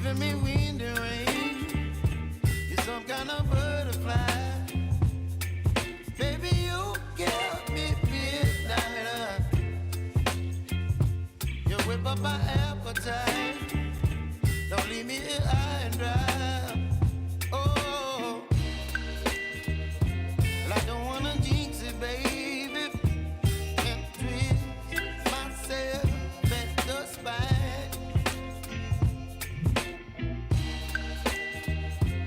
giving me wind and rain. You're some kind of butterfly. Baby, you give me midnight. You whip up my appetite. Don't leave me here high and dry. Oh, well, I don't wanna jinx it, baby, and twist myself at the spine.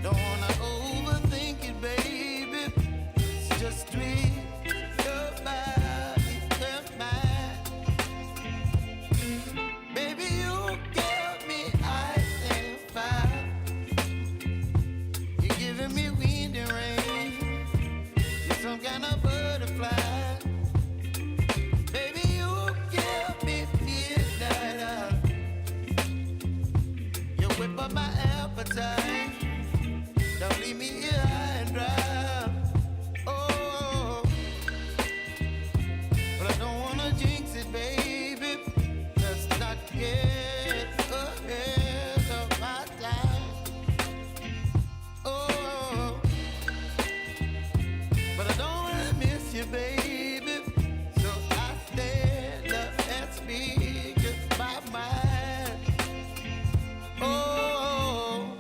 Don't wanna overthink it, baby. It's just twist your body and mine. Baby, you give me ice and fire. You're giving me wind and rain. You're some kind of butterfly. Baby, you give me midnight. You whip up my appetite. Don't leave me here high and dry. Oh, but I don't wanna jinx it, baby. Let's not get ahead of my time. Oh, but I don't wanna miss you, baby. So I stand up and speak just my mind. Oh.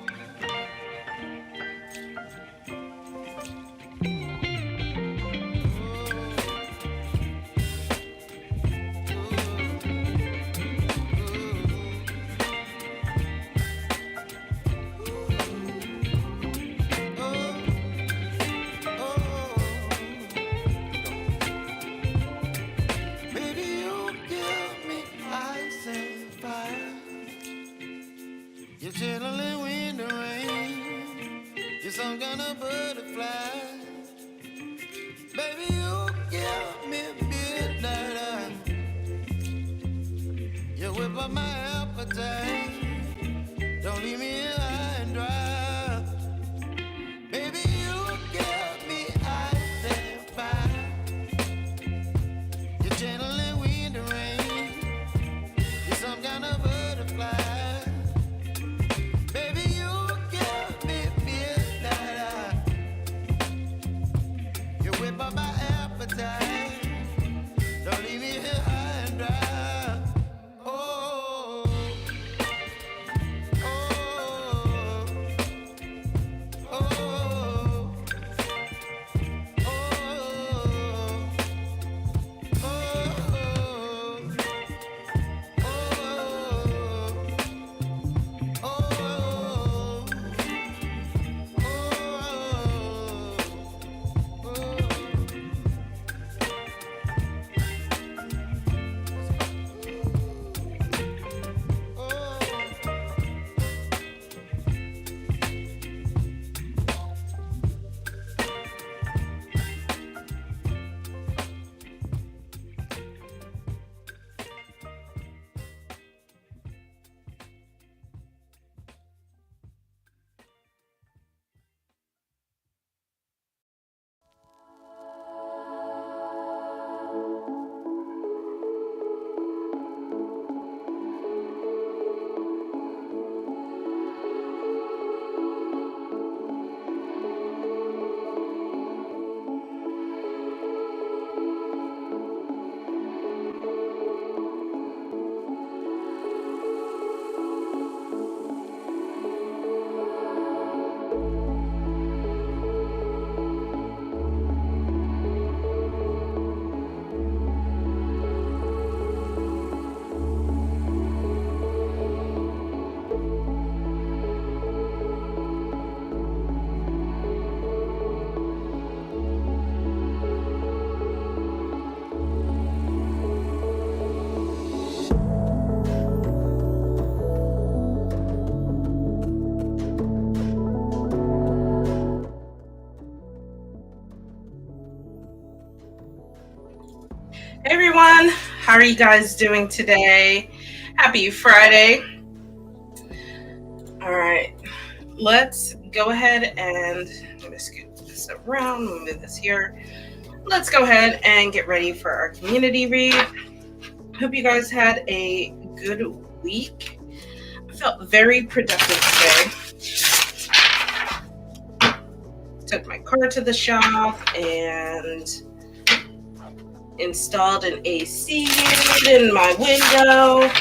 Baby, you give me ice and fire. You're chilling wind and rain. You're some kind of butterfly. Baby, you give me midnight. You whip up my appetite. Don't leave me here high and dry. Baby, you give me ice and fire. You're channeling wind and rain. You're some kind of butterfly. Baby, you give me midnight. You whip up my appetite. Don't leave me here high and dry. Oh, oh, oh, oh, Hey everyone, how are you guys doing today? Happy Friday. All right, let's go ahead and let me scoot this around, move this here. Let's go ahead and get ready for our community read. Hope you guys had a good week. felt very productive today. Took my car to the shop and installed an AC unit in my window.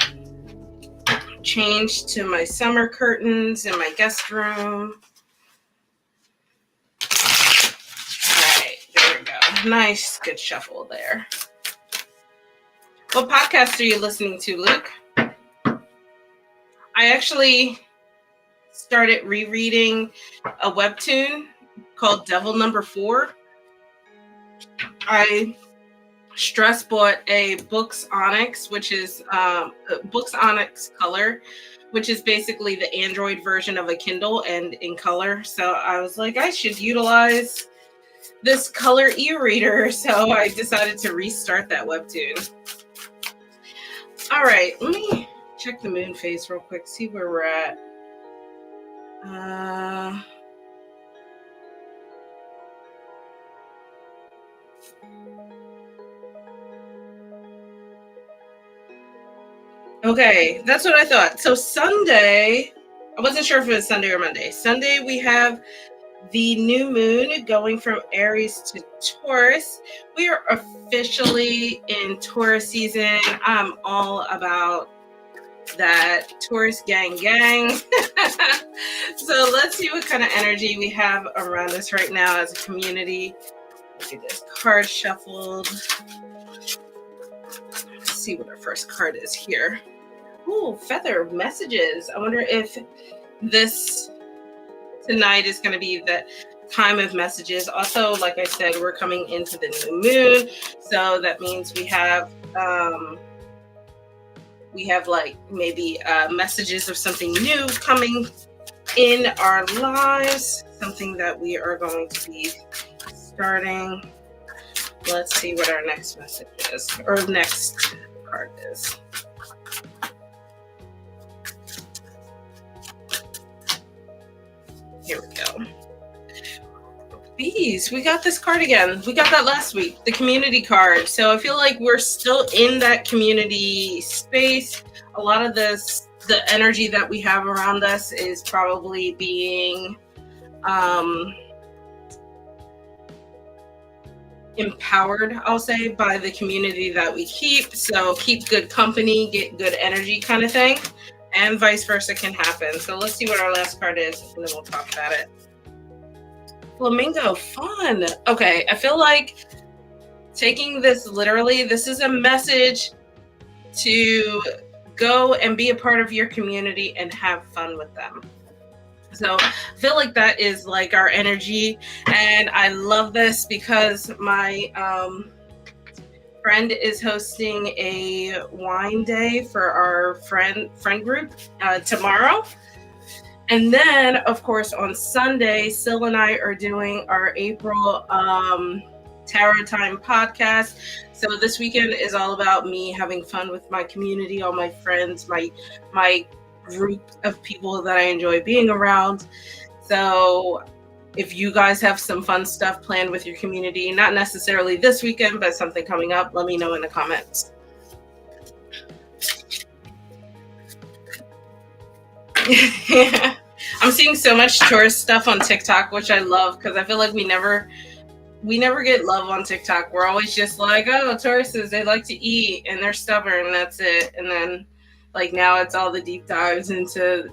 Changed to my summer curtains in my guest room. All right, there we go. Nice, good shuffle there. What podcast are you listening to, Luke? I actually started rereading a webtoon called Devil Number 4. I stress bought a Books Onyx, which is Books Onyx Color, which is basically the Android version of a Kindle and in color. So I was like, I should utilize this color e-reader. So I decided to restart that webtoon. All right, let me check the moon phase real quick, see where we're at. Okay, that's what I thought. So Sunday, I wasn't sure if it was Sunday or Monday. Sunday, we have the new moon going from Aries to Taurus. We are officially in Taurus season. I'm all about that Taurus gang. So let's see what kind of energy we have around us right now as a community. Look at this card shuffled. Let's see what our first card is here. Ooh, feather messages. I wonder if this tonight is going to be the time of messages. Also, like I said, we're coming into the new moon, so that means we have like maybe messages of something new coming in our lives, something that we are going to be starting. Let's see what our next message is, or next card is. Here we go. Bees, we got this card again. We got that last week, the community card. So I feel like we're still in that community space. A lot of the energy that we have around us is probably being empowered, I'll say, by the community that we keep. So keep good company, get good energy kind of thing. And vice versa can happen. So let's see what our last card is, and then we'll talk about it. Flamingo, fun. Okay, I feel like taking this literally, this is a message to go and be a part of your community and have fun with them. So I feel like that is like our energy. And I love this because my friend is hosting a wine day for our friend group tomorrow. And then, of course, on Sunday, Syl and I are doing our April Tarot Time podcast. So this weekend is all about me having fun with my community, all my friends, my group of people that I enjoy being around. So if you guys have some fun stuff planned with your community, not necessarily this weekend, but something coming up, let me know in the comments. I'm seeing so much tourist stuff on TikTok, which I love because I feel like we never get love on TikTok. We're always just like, oh, tourists, they like to eat and they're stubborn, that's it. And then like now it's all the deep dives into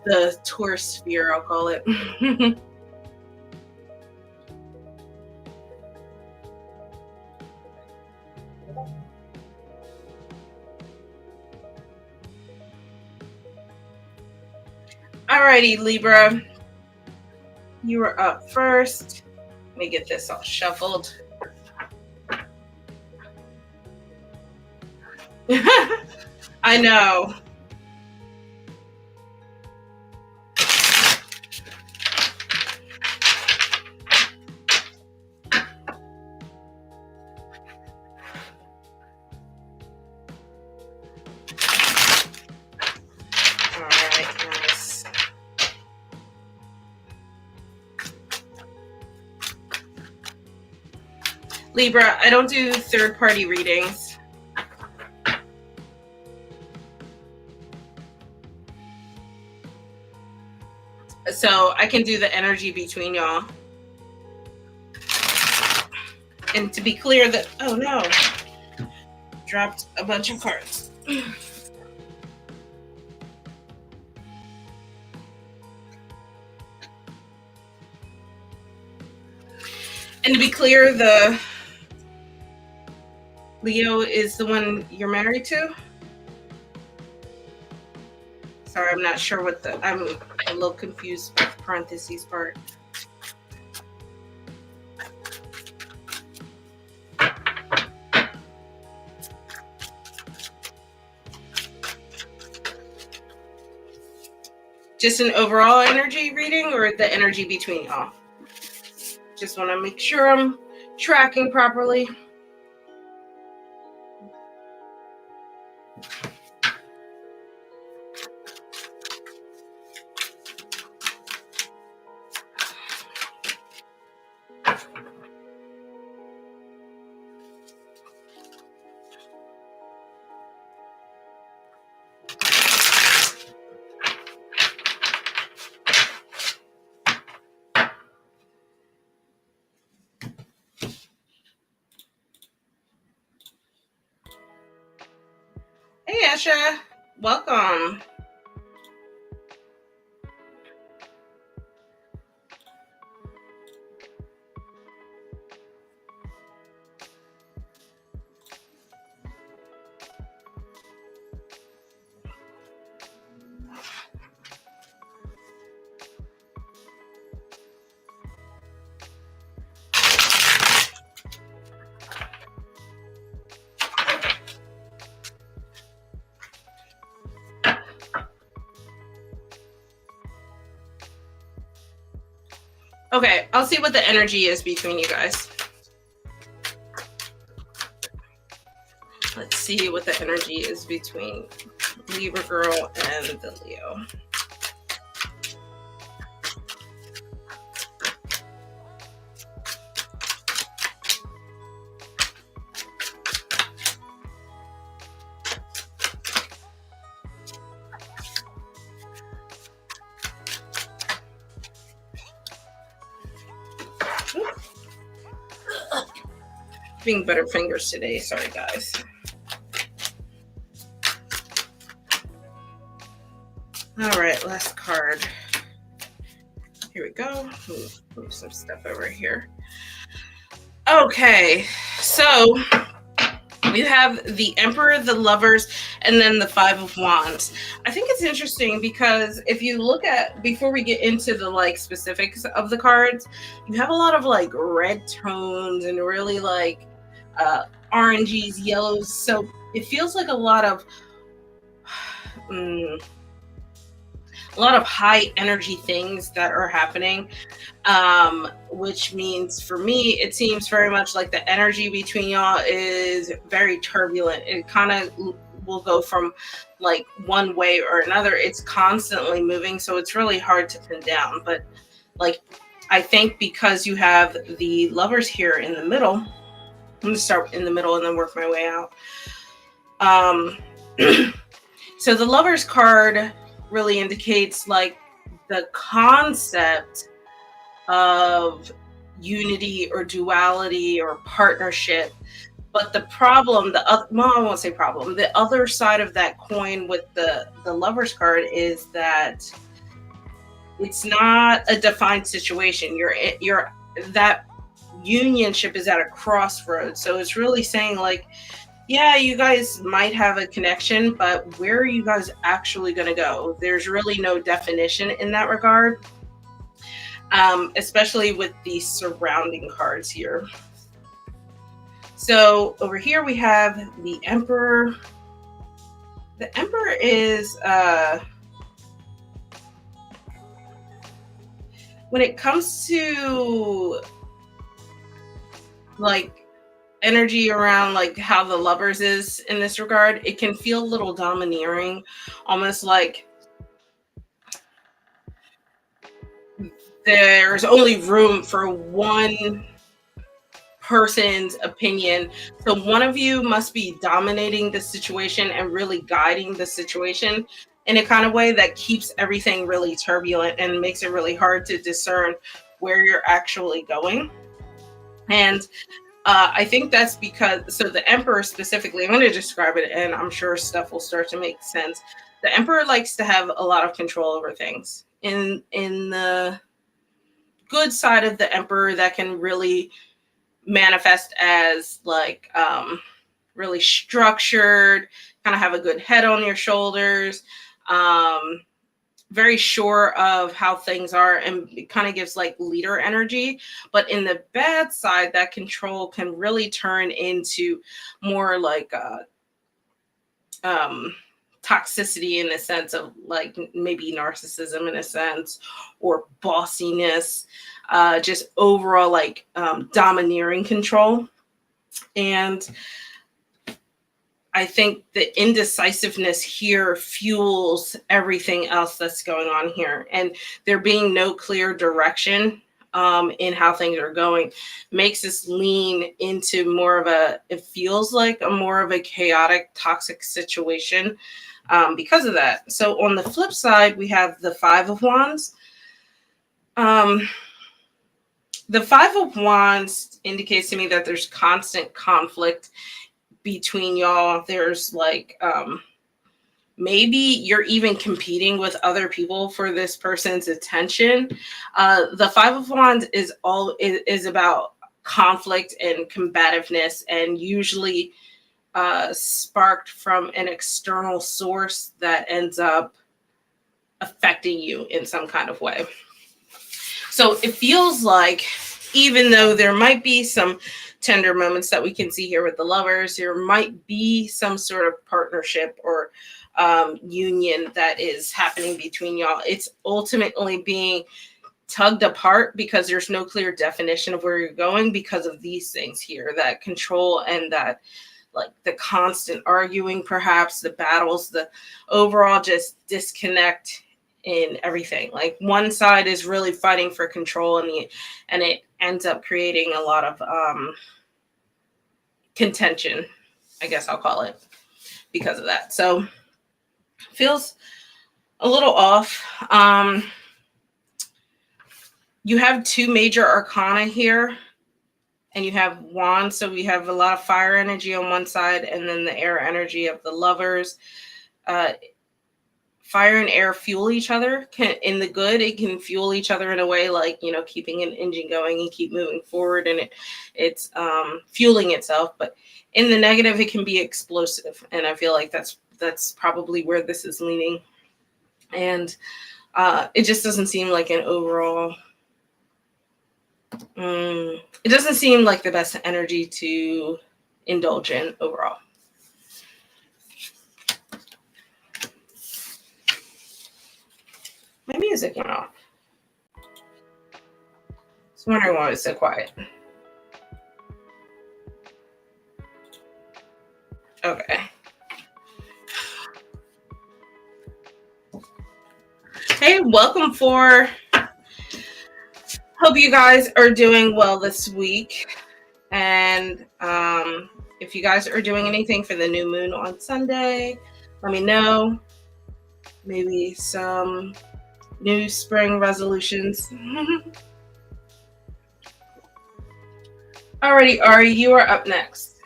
the tourist sphere, I'll call it. Alrighty, Libra, you are up first. Let me get this all shuffled. I know. Libra, I don't do third-party readings. So I can do the energy between y'all. And to be clear that, oh no, dropped a bunch of cards. And to be clear, the Leo is the one you're married to? Sorry, I'm not sure what I'm a little confused with the parentheses part. Just an overall energy reading or the energy between y'all? Just want to make sure I'm tracking properly. Hey, Asha. Welcome. Okay, I'll see what the energy is between you guys. Let's see what the energy is between Libra girl and the Leo. Being better fingers today. Sorry, guys. All right, last card. Here we go. Move some stuff over here. Okay, so we have the Emperor, the Lovers, and then the Five of Wands. I think it's interesting because if you look at, before we get into the like specifics of the cards, you have a lot of like red tones and really like oranges, yellows. So it feels like a lot of high energy things that are happening, which means for me, it seems very much like the energy between y'all is very turbulent. It kind of will go from like one way or another. It's constantly moving, so it's really hard to pin down. But like, I think because you have the Lovers here in the middle, I'm going to start in the middle and then work my way out. So the Lovers card really indicates like the concept of unity or duality or partnership. But the problem, I won't say problem, the other side of that coin with the Lovers card is that it's not a defined situation. You're that unionship is at a crossroads. So it's really saying like, yeah, you guys might have a connection, but where are you guys actually going to go? There's really no definition in that regard, especially with the surrounding cards here. So over here we have the Emperor. The Emperor is, when it comes to like energy around like how the Lovers is in this regard, it can feel a little domineering, almost like there's only room for one person's opinion. So one of you must be dominating the situation and really guiding the situation. in a kind of way that keeps everything really turbulent and makes it really hard to discern where you're actually going. And I think that's because, so the emperor specifically, I'm going to describe it and I'm sure stuff will start to make sense. The emperor likes to have a lot of control over things. In the good side of the emperor, that can really manifest as like really structured, kind of have a good head on your shoulders, um, very sure of how things are, and it kind of gives like leader energy. But in the bad side, that control can really turn into more like um, toxicity, in a sense of like maybe narcissism in a sense, or bossiness, just overall like domineering control. And I think the indecisiveness here fuels everything else that's going on here. And there being no clear direction in how things are going makes us lean into more of a, it feels like a more of a chaotic, toxic situation because of that. So on the flip side, we have the Five of Wands. The Five of Wands indicates to me that there's constant conflict between y'all. There's like maybe you're even competing with other people for this person's attention. The Five of Wands is about conflict and combativeness, and usually sparked from an external source that ends up affecting you in some kind of way. So it feels like, even though there might be some tender moments that we can see here with the lovers, there might be some sort of partnership or union that is happening between y'all. It's ultimately being tugged apart because there's no clear definition of where you're going because of these things here, that control and that like the constant arguing, perhaps the battles, the overall just disconnect in everything. Like one side is really fighting for control, and it ends up creating a lot of contention, I guess I'll call it, because of that. So feels a little off. You have two major arcana here, and you have wands. So we have a lot of fire energy on one side, and then the air energy of the lovers. Fire and air fuel each other. In the good, it can fuel each other in a way like, you know, keeping an engine going and keep moving forward, and it's fueling itself. But in the negative, it can be explosive, and I feel like that's probably where this is leaning. And it just doesn't seem like an overall. It doesn't seem like the best energy to indulge in overall. My music went off. I was wondering why it was so quiet. Okay. Hey, welcome for. Hope you guys are doing well this week. And if you guys are doing anything for the new moon on Sunday, let me know. Maybe some new spring resolutions. Alrighty, Ari, you are up next.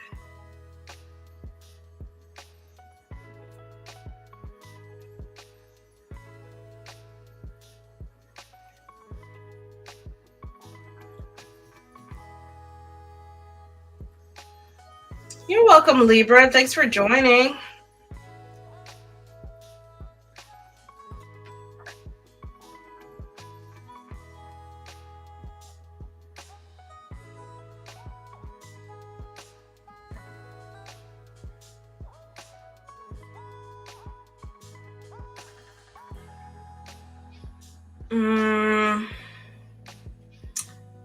You're welcome, Libra. Thanks for joining.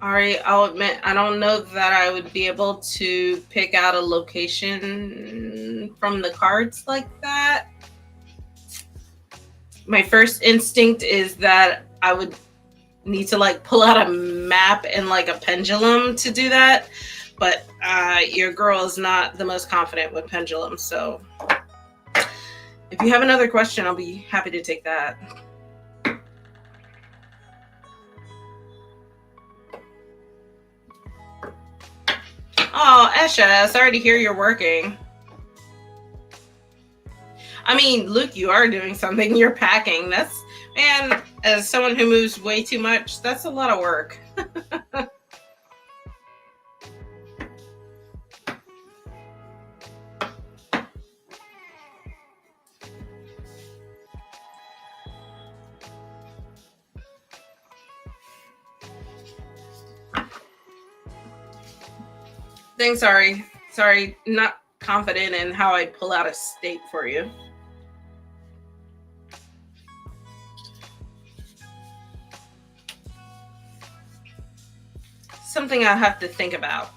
Ari, I'll admit, I don't know that I would be able to pick out a location from the cards like that. My first instinct is that I would need to like pull out a map and like a pendulum to do that. But your girl is not the most confident with pendulums, so If you have another question, I'll be happy to take that. Oh, Esha, sorry to hear you're working. I mean, Luke, you are doing something. You're packing. That's, man, as someone who moves way too much, that's a lot of work. Thanks, sorry. Sorry, not confident in how I'd pull out a steak for you. Something I have to think about.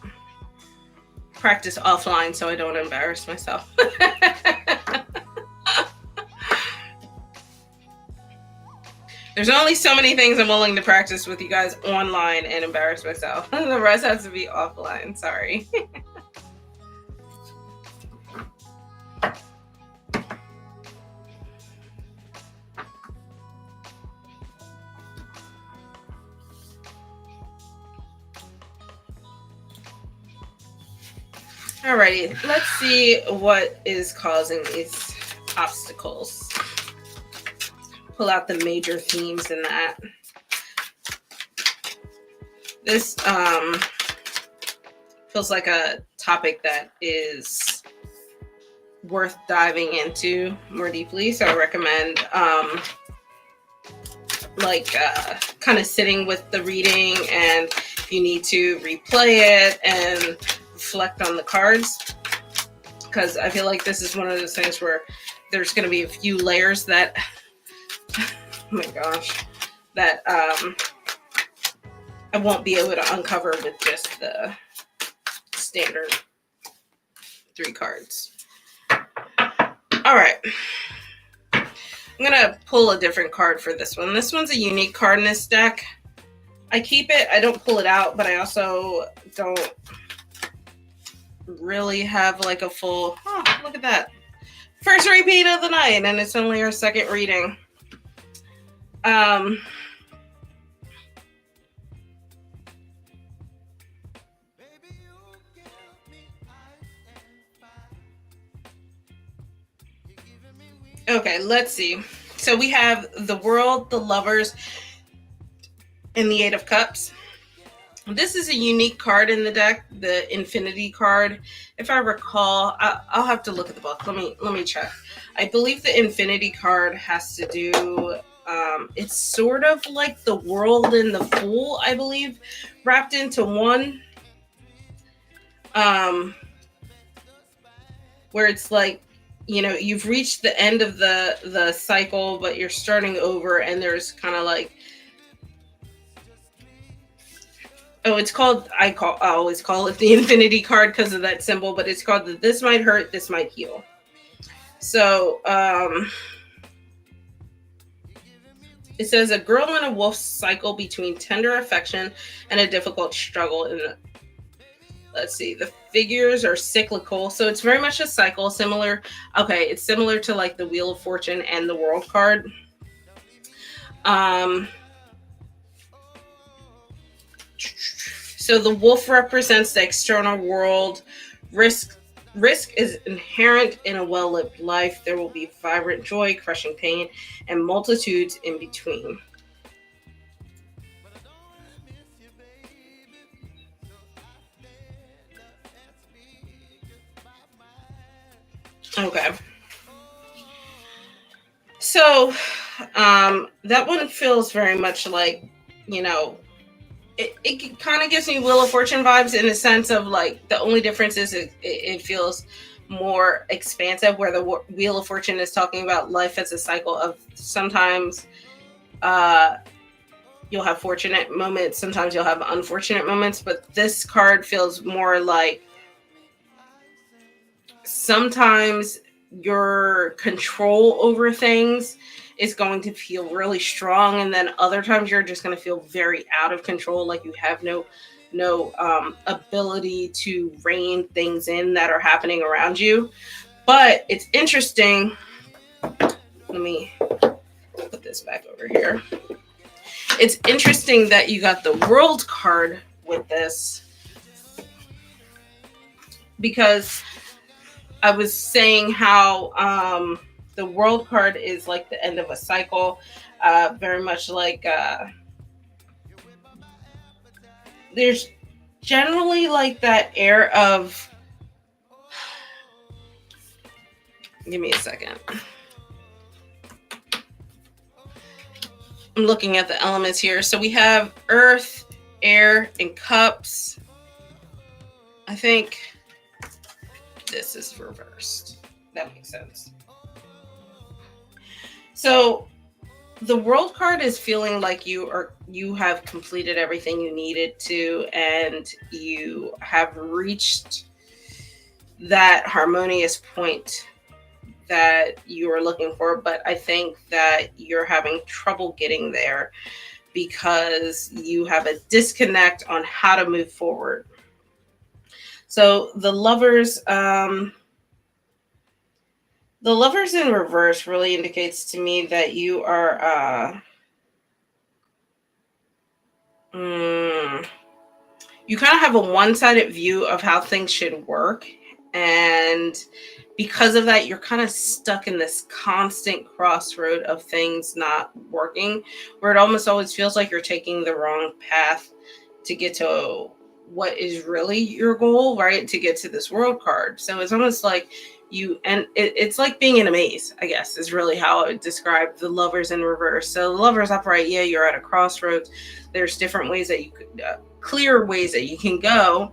Practice offline so I don't embarrass myself. There's only so many things I'm willing to practice with you guys online and embarrass myself. The rest has to be offline. Sorry. Alrighty, let's see what is causing these obstacles. Pull out the major themes in that. This feels like a topic that is worth diving into more deeply. So I recommend kind of sitting with the reading, and if you need to replay it and reflect on the cards, because I feel like this is one of those things where there's going to be a few layers that oh my gosh, that I won't be able to uncover with just the standard 3 cards. All right. I'm going to pull a different card for this one. This one's a unique card in this deck. I keep it. I don't pull it out, but I also don't really have like a full, oh, look at that. First repeat of the night, and it's only our second reading. Okay, let's see. So we have the World, the Lovers, and the 8 of Cups. This is a unique card in the deck, the Infinity card. If I recall, I'll have to look at the book. Let me check. I believe the Infinity card has to do, it's sort of like the World and the Fool, I believe, wrapped into one. Where it's like, you know, you've reached the end of the cycle, but you're starting over, and there's kind of like, oh, it's called, I always call it the Infinity card because of that symbol, but it's called the This Might Hurt, This Might Heal. So, it says a girl and a wolf cycle between tender affection and a difficult struggle in the, let's see, the figures are cyclical. So it's very much a cycle, similar. Okay, it's similar to like the Wheel of Fortune and the World card. So the wolf represents the external world. Risk is inherent in a well-lived life. There will be vibrant joy, crushing pain, and multitudes in between. Okay. So that one feels very much like, you know, it kind of gives me Wheel of Fortune vibes in the sense of like the only difference is it feels more expansive, where the Wheel of Fortune is talking about life as a cycle of sometimes you'll have fortunate moments, sometimes you'll have unfortunate moments, but this card feels more like sometimes your control over things is going to feel really strong, and then other times you're just going to feel very out of control, like you have no ability to rein things in that are happening around you. But it's interesting let me put this back over here. It's interesting that you got the World card with this, because I was saying how the World card is like the end of a cycle, very much like there's generally like that air of, give me a second. I'm looking at the elements here. So we have earth, air, and cups. I think this is reversed. That makes sense. So the World card is feeling like you have completed everything you needed to, and you have reached that harmonious point that you are looking for. But I think that you're having trouble getting there because you have a disconnect on how to move forward. So the Lovers in reverse really indicates to me that you are you kind of have a one-sided view of how things should work, and because of that, you're kind of stuck in this constant crossroad of things not working, where it almost always feels like you're taking the wrong path to get to what is really your goal, right? To get to this World card. So it's almost like it's like being in a maze, I guess, is really how I would describe the Lovers in reverse. So the Lovers upright, yeah, you're at a crossroads. There's different ways that you could, clear ways that you can go,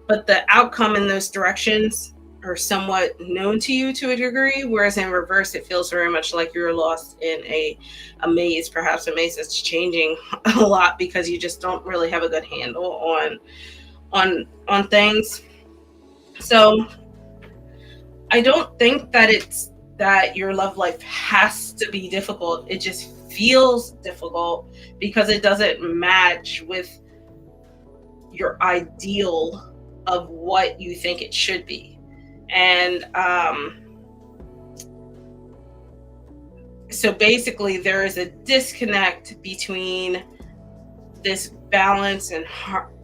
but the outcome in those directions are somewhat known to you to a degree, whereas in reverse, it feels very much like you're lost in a maze, perhaps a maze that's changing a lot because you just don't really have a good handle on things. So I don't think that it's that your love life has to be difficult. It just feels difficult because it doesn't match with your ideal of what you think it should be. And so basically there is a disconnect between this balance and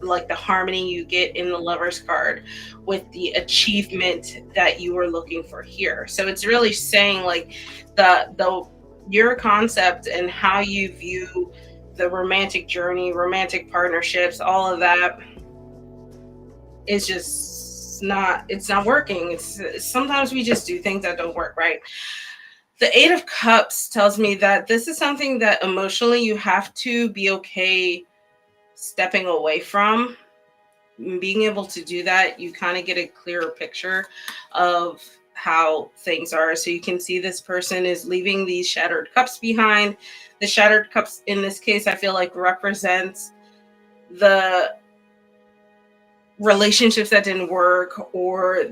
like the harmony you get in the Lovers card with the achievement that you are looking for here. So it's really saying like your concept and how you view the romantic journey, romantic partnerships, all of that is just it's not working. It's sometimes we just do things that don't work, right? The Eight of Cups tells me that this is something that emotionally you have to be okay stepping away from. Being able to do that, you kind of get a clearer picture of how things are. So you can see this person is leaving these shattered cups behind. The shattered cups in this case, I feel like represents the relationships that didn't work, or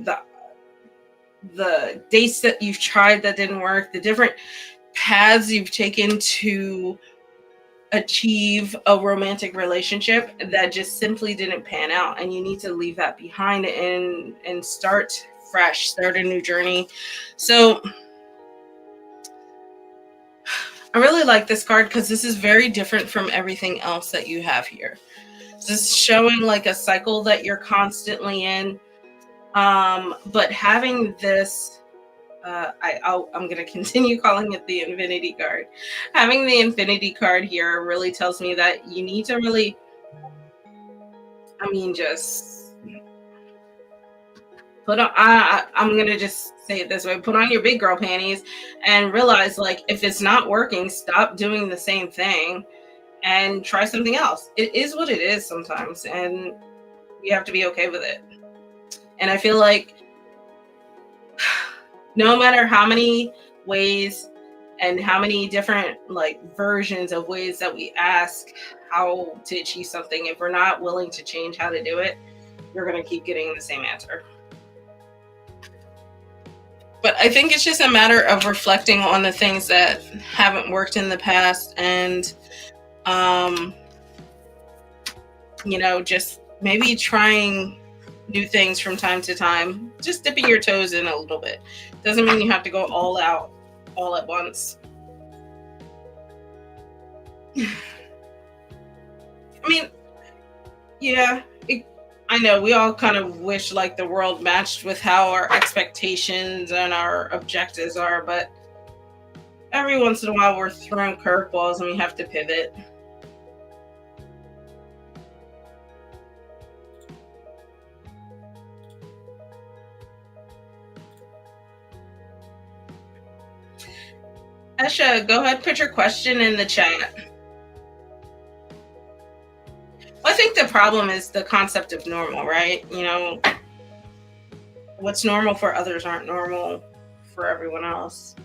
the dates that you've tried that didn't work, the different paths you've taken to achieve a romantic relationship that just simply didn't pan out, and you need to leave that behind and start fresh, start a new journey. So I really like this card because this is very different from everything else that you have here. This is showing like a cycle that you're constantly in, but having this I'm going to continue calling it the Infinity card. Having the Infinity card here really tells me that you need to really, just put on, I'm going to just say it this way, put on your big girl panties and realize, like, if it's not working, stop doing the same thing and try something else. It is what it is sometimes, and you have to be okay with it. And I feel like no matter how many ways and how many different like versions of ways that we ask how to achieve something, if we're not willing to change how to do it, you're going to keep getting the same answer. But I think it's just a matter of reflecting on the things that haven't worked in the past, and just maybe trying new things from time to time, just dipping your toes in a little bit. Doesn't mean you have to go all out all at once. I mean, yeah, I know we all kind of wish like the world matched with how our expectations and our objectives are, but every once in a while we're thrown curveballs and we have to pivot. Esha, go ahead, put your question in the chat. I think the problem is the concept of normal, right? You know, what's normal for others aren't normal for everyone else.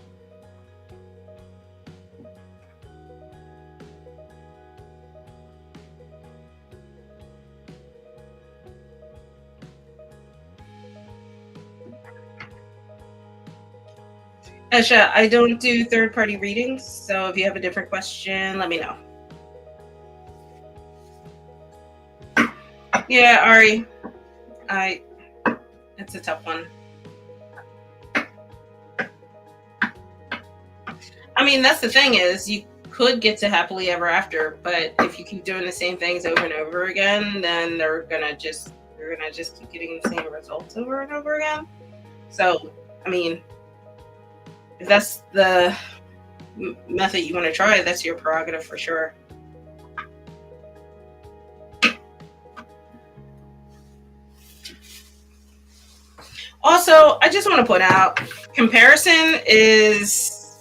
Esha, I don't do third-party readings, so if you have a different question, let me know. Yeah, Ari, it's a tough one. I mean, that's the thing is you could get to happily ever after, but if you keep doing the same things over and over again, then you're gonna just keep getting the same results over and over again. So, I mean, if that's the method you want to try, that's your prerogative for sure. Also, I just want to point out, comparison is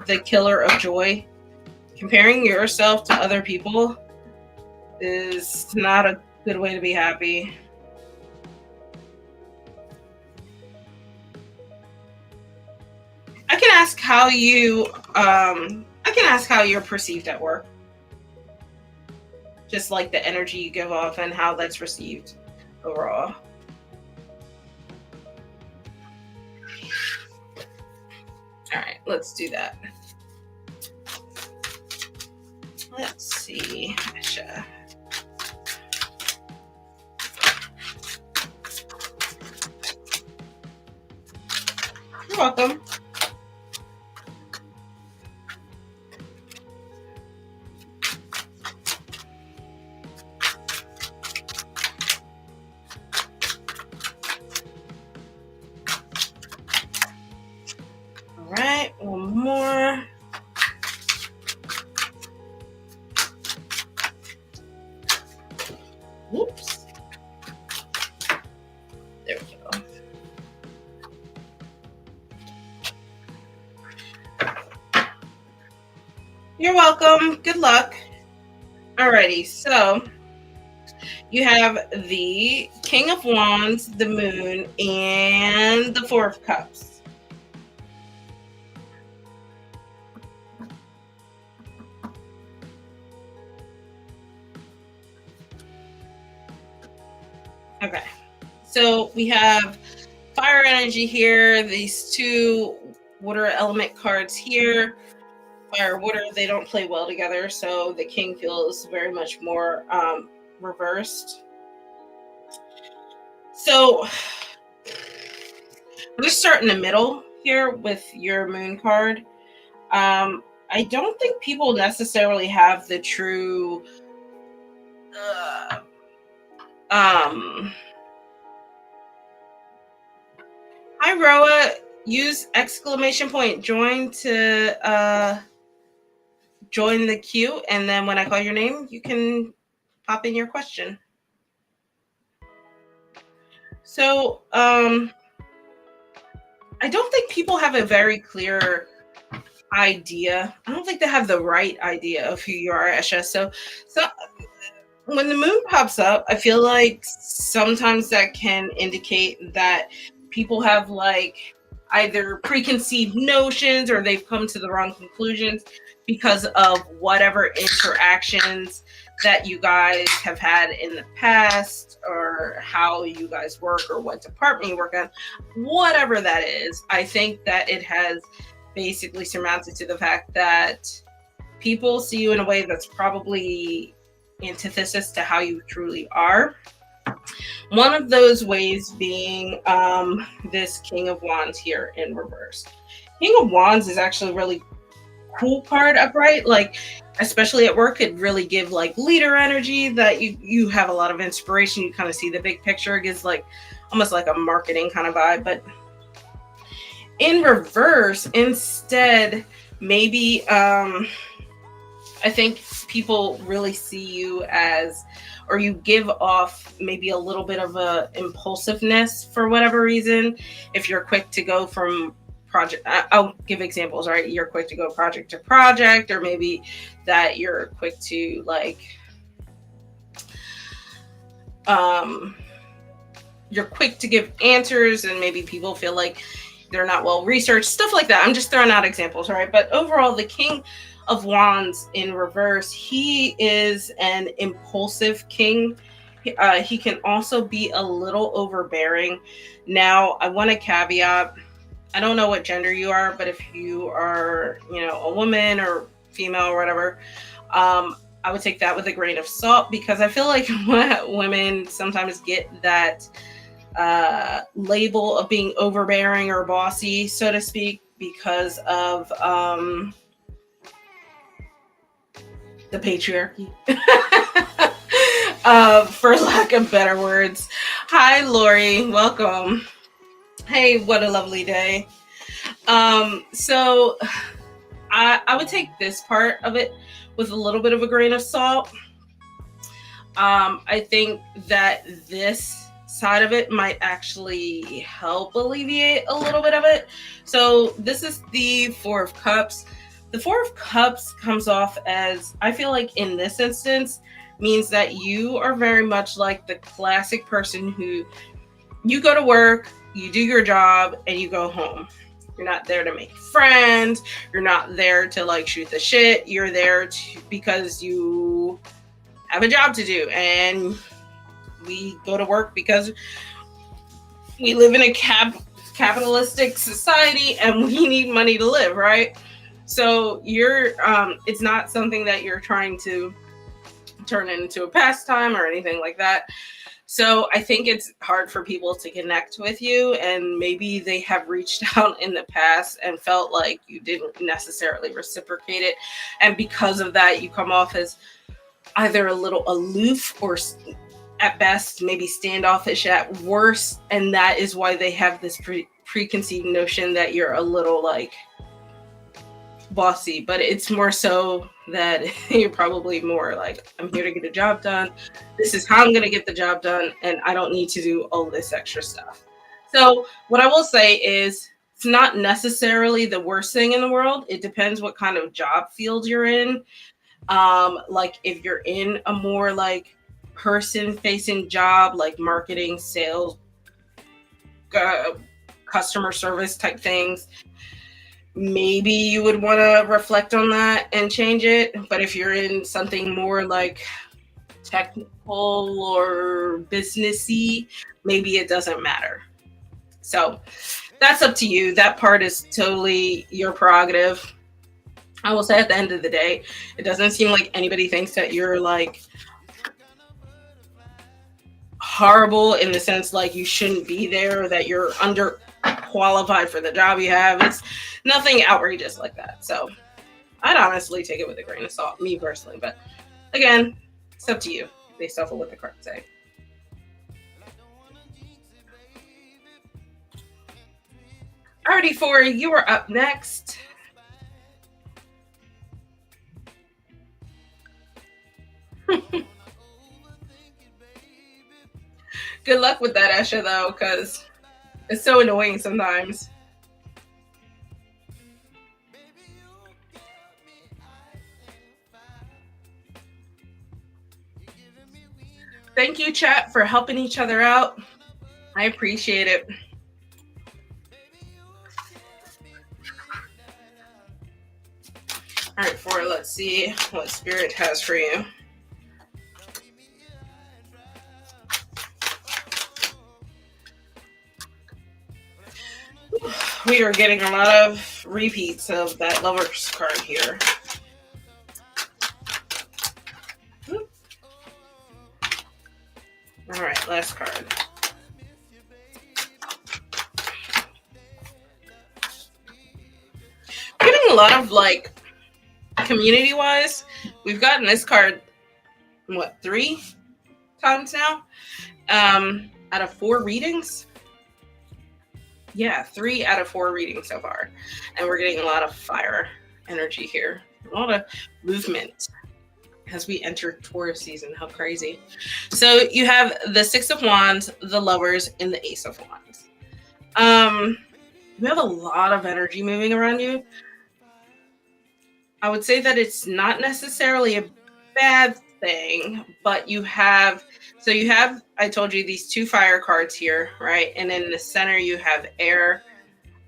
the killer of joy. Comparing yourself to other people is not a good way to be happy. I can ask how you're perceived at work. Just like the energy you give off and how that's received overall. All right, let's do that. Let's see, Asha. You're welcome. All right, one more. Whoops. There we go. You're welcome. Good luck. Alrighty, so you have the King of Wands, the Moon, and the Four of Cups. Okay, so we have fire energy here, these two water element cards here. Fire, water, they don't play well together, so the king feels very much more reversed. So let's start in the middle here with your moon card. I don't think people necessarily have the true hi Roa, use exclamation point join to join the queue, and then when I call your name, you can pop in your question. So, I don't think people have a very clear idea. I don't think they have the right idea of who you are, Esha. So when the moon pops up, I feel like sometimes that can indicate that people have like either preconceived notions or they've come to the wrong conclusions because of whatever interactions that you guys have had in the past, or how you guys work, or what department you work on, whatever that is. I think that it has basically surmounted to the fact that people see you in a way that's probably antithesis to how you truly are. One of those ways being this King of Wands here in reverse. King of Wands is actually really cool card upright. Like, especially at work, it really give like leader energy that you have a lot of inspiration. You kind of see the big picture. It gives like almost like a marketing kind of vibe. But in reverse, instead, maybe I think people really see you as, or you give off maybe a little bit of a impulsiveness for whatever reason. If you're quick to go from project, I'll give examples, right? You're quick to go project to project, or maybe that you're quick to like, you're quick to give answers, and maybe people feel like they're not well researched, stuff like that. I'm just throwing out examples, right? But overall, the King of Wands in reverse, he is an impulsive king. He can also be a little overbearing. Now, I want to caveat, I don't know what gender you are, but if you are, a woman or female or whatever, I would take that with a grain of salt, because I feel like women sometimes get that label of being overbearing or bossy, so to speak, because of the patriarchy. For lack of better words. Hi, Lori. Welcome. Hey, what a lovely day. So I would take this part of it with a little bit of a grain of salt. I think that this side of it might actually help alleviate a little bit of it. So this is the Four of Cups. The Four of Cups comes off as, I feel like in this instance, means that you are very much like the classic person who, you go to work, you do your job, and you go home. You're not there to make friends. You're not there to like shoot the shit. You're there because you have a job to do, and we go to work because we live in a capitalistic society and we need money to live, right? So you're it's not something that you're trying to turn into a pastime or anything like that. So I think it's hard for people to connect with you, and maybe they have reached out in the past and felt like you didn't necessarily reciprocate it, and because of that you come off as either a little aloof or at best maybe standoffish at worst, and that is why they have this preconceived notion that you're a little like bossy. But it's more so that you're probably more like, I'm here to get a job done, this is how I'm going to get the job done, and I don't need to do all this extra stuff. So what I will say is, it's not necessarily the worst thing in the world. It depends what kind of job field you're in. Like if you're in a more like person facing job, like marketing, sales, customer service type things, maybe you would want to reflect on that and change it. But if you're in something more like technical or businessy, maybe it doesn't matter. So that's up to you. That part is totally your prerogative. I will say at the end of the day, it doesn't seem like anybody thinks that you're like horrible in the sense like you shouldn't be there, or that you're underqualified for the job you have. It's nothing outrageous like that. So I'd honestly take it with a grain of salt, me personally. But again, it's up to you based off of what the cards say. Alrighty, Fori, you are up next. Good luck with that, Esha, though, because it's so annoying sometimes. Thank you, chat, for helping each other out. I appreciate it. All right, Fori, let's see what Spirit has for you. We are getting a lot of repeats of that Lover's card here. All right, last card. lot of like community wise. We've gotten this card, what, 3 times now? Out of 4 readings. Yeah, 3 out of 4 readings so far. And we're getting a lot of fire energy here. A lot of movement as we enter Taurus season. How crazy. So you have the 6 of Wands, the Lovers, and the Ace of Wands. You have a lot of energy moving around you. I would say that it's not necessarily a bad thing, but you have, I told you these 2 fire cards here, right? And in the center you have air.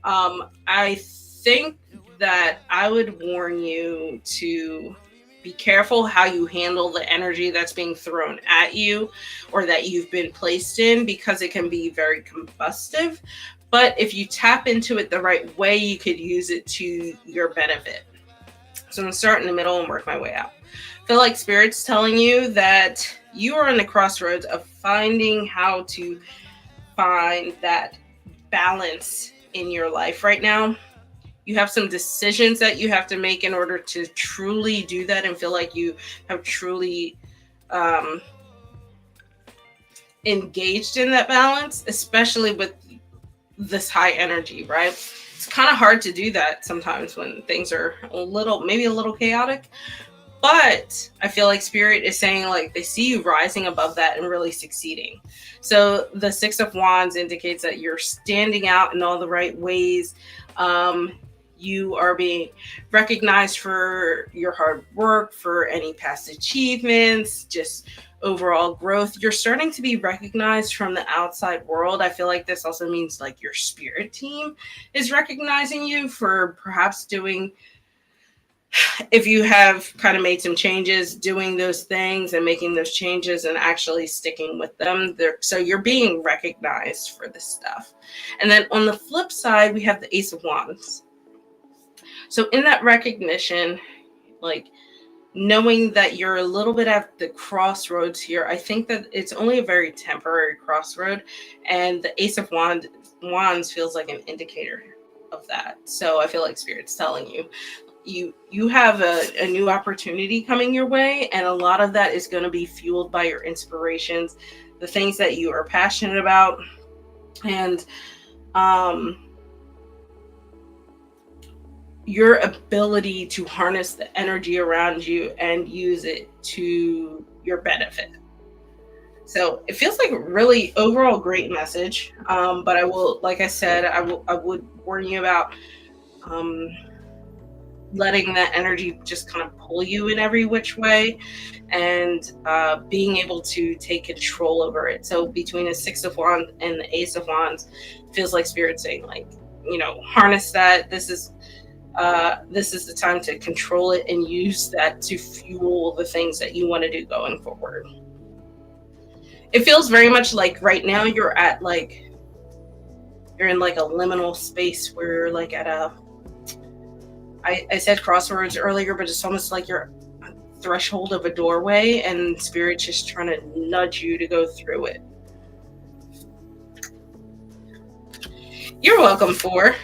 I think that I would warn you to be careful how you handle the energy that's being thrown at you or that you've been placed in, because it can be very combustive. But if you tap into it the right way, you could use it to your benefit. So I'm going to start in the middle and work my way out. I feel like Spirit's telling you that you are on the crossroads of finding how to find that balance in your life right now. You have some decisions that you have to make in order to truly do that and feel like you have truly engaged in that balance, especially with this high energy, right? It's kind of hard to do that sometimes when things are maybe a little chaotic. But I feel like Spirit is saying like they see you rising above that and really succeeding. So the 6 of Wands indicates that you're standing out in all the right ways. You are being recognized for your hard work, for any past achievements, just overall growth. You're starting to be recognized from the outside world. I feel like this also means like your spirit team is recognizing you for perhaps doing, if you have kind of made some changes, doing those things and making those changes and actually sticking with them. So you're being recognized for this stuff. And then on the flip side, we have the Ace of Wands. So in that recognition, like knowing that you're a little bit at the crossroads here, I think that it's only a very temporary crossroad. And the Ace of Wands feels like an indicator of that. So I feel like Spirit's telling you have a new opportunity coming your way, and a lot of that is going to be fueled by your inspirations, the things that you are passionate about, and your ability to harness the energy around you and use it to your benefit. So it feels like a really overall great message. But I will, like I said, I would warn you about letting that energy just kind of pull you in every which way, and being able to take control over it. So between the 6 of Wands and the Ace of Wands, feels like Spirit saying like, harness that. This is the time to control it and use that to fuel the things that you want to do going forward. It feels very much like right now you're in like a liminal space where you're like at I said crossroads earlier, but it's almost like you're at the threshold of a doorway and Spirit's just trying to nudge you to go through it. You're welcome, 4.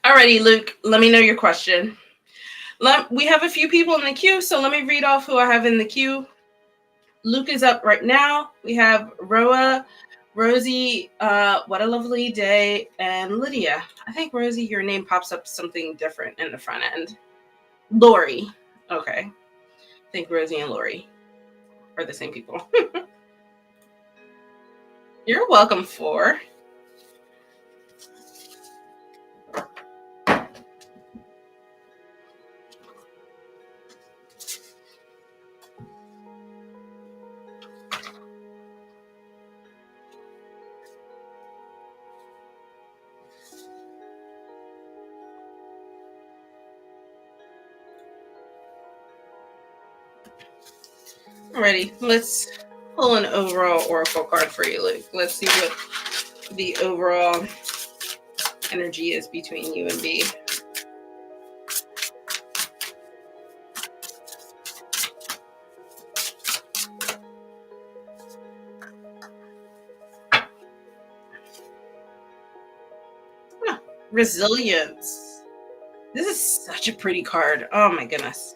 Alrighty, Luke, let me know your question. We have a few people in the queue, so let me read off who I have in the queue. Luke is up right now. We have Roa, Rosie, What a Lovely Day, and Lydia. I think, Rosie, your name pops up something different in the front end. Lori. Okay. I think Rosie and Lori are the same people. You're welcome, 4. Alrighty, let's pull an overall oracle card for you, Luke. Let's see what the overall energy is between you and B. Resilience. This is such a pretty card. Oh my goodness.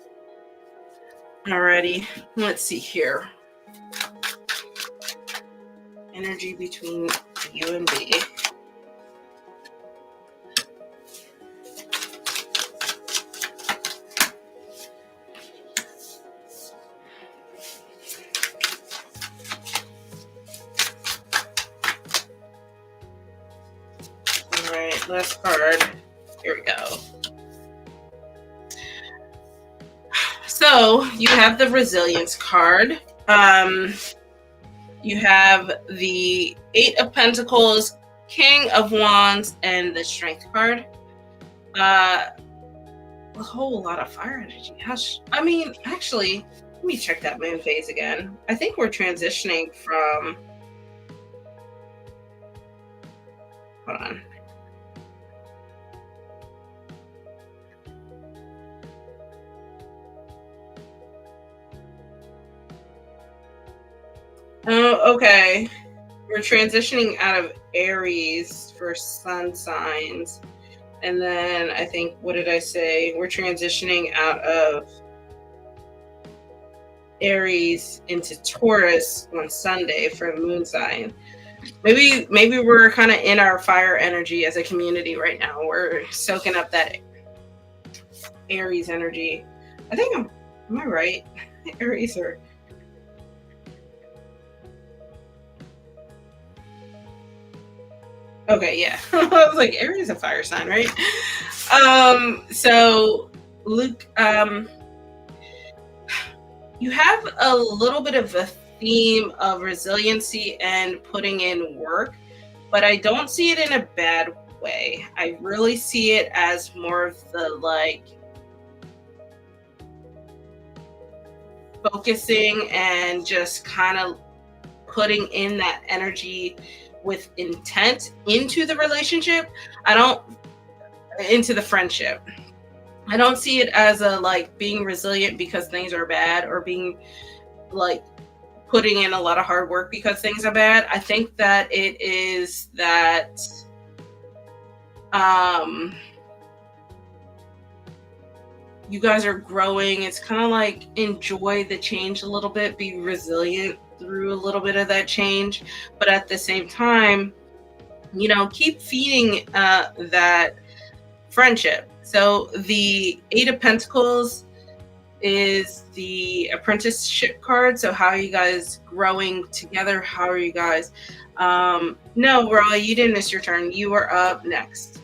Alrighty, let's see here. Energy between you and me. Alright, last card. Here we go. So you have the resilience card. You have the Eight of Pentacles, King of Wands, and the Strength card. A whole lot of fire energy. Actually, let me check that moon phase again. I think we're transitioning from. Hold on. Oh, okay. We're transitioning out of Aries for sun signs. And then I think, what did I say? We're transitioning out of Aries into Taurus on Sunday for moon sign. Maybe we're kind of in our fire energy as a community right now. We're soaking up that Aries energy. I think am I right? Aries or okay, yeah. I was like, Aries is a fire sign, right? So Luke, you have a little bit of a theme of resiliency and putting in work, but I don't see it in a bad way. I really see it as more of the like focusing and just kind of putting in that energy with intent into the relationship. Into the friendship. I don't see it as a like being resilient because things are bad or being like putting in a lot of hard work because things are bad. I think that it is that you guys are growing. It's kind of like enjoy the change a little bit, be resilient through a little bit of that change, but at the same time, keep feeding that friendship. So the Eight of Pentacles is the apprenticeship card. So how are you guys growing together? How are you guys? No, Raw, you didn't miss your turn. You are up next.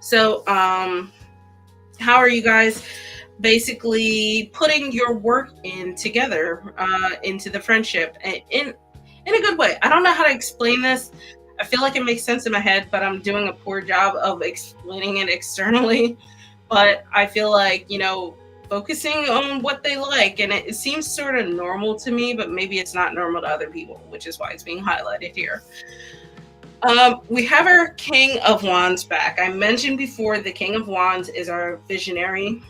So how are you guys basically putting your work in together into the friendship in a good way? I don't know how to explain this. I feel like it makes sense in my head, but I'm doing a poor job of explaining it externally. But I feel like, focusing on what they like, and it seems sort of normal to me, but maybe it's not normal to other people, which is why it's being highlighted here. We have our King of Wands back. I mentioned before the King of Wands is our visionary,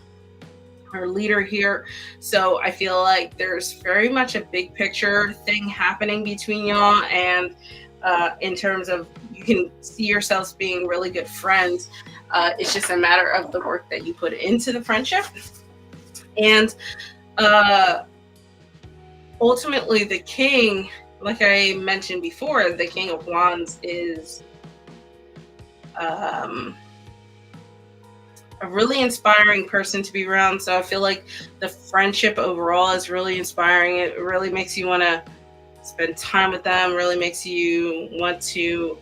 our leader here. So I feel like there's very much a big picture thing happening between y'all, and in terms of you can see yourselves being really good friends. It's just a matter of the work that you put into the friendship. And ultimately the king, like I mentioned before, the King of Wands is a really inspiring person to be around. So I feel like the friendship overall is really inspiring. It really makes you want to spend time with them, really makes you want to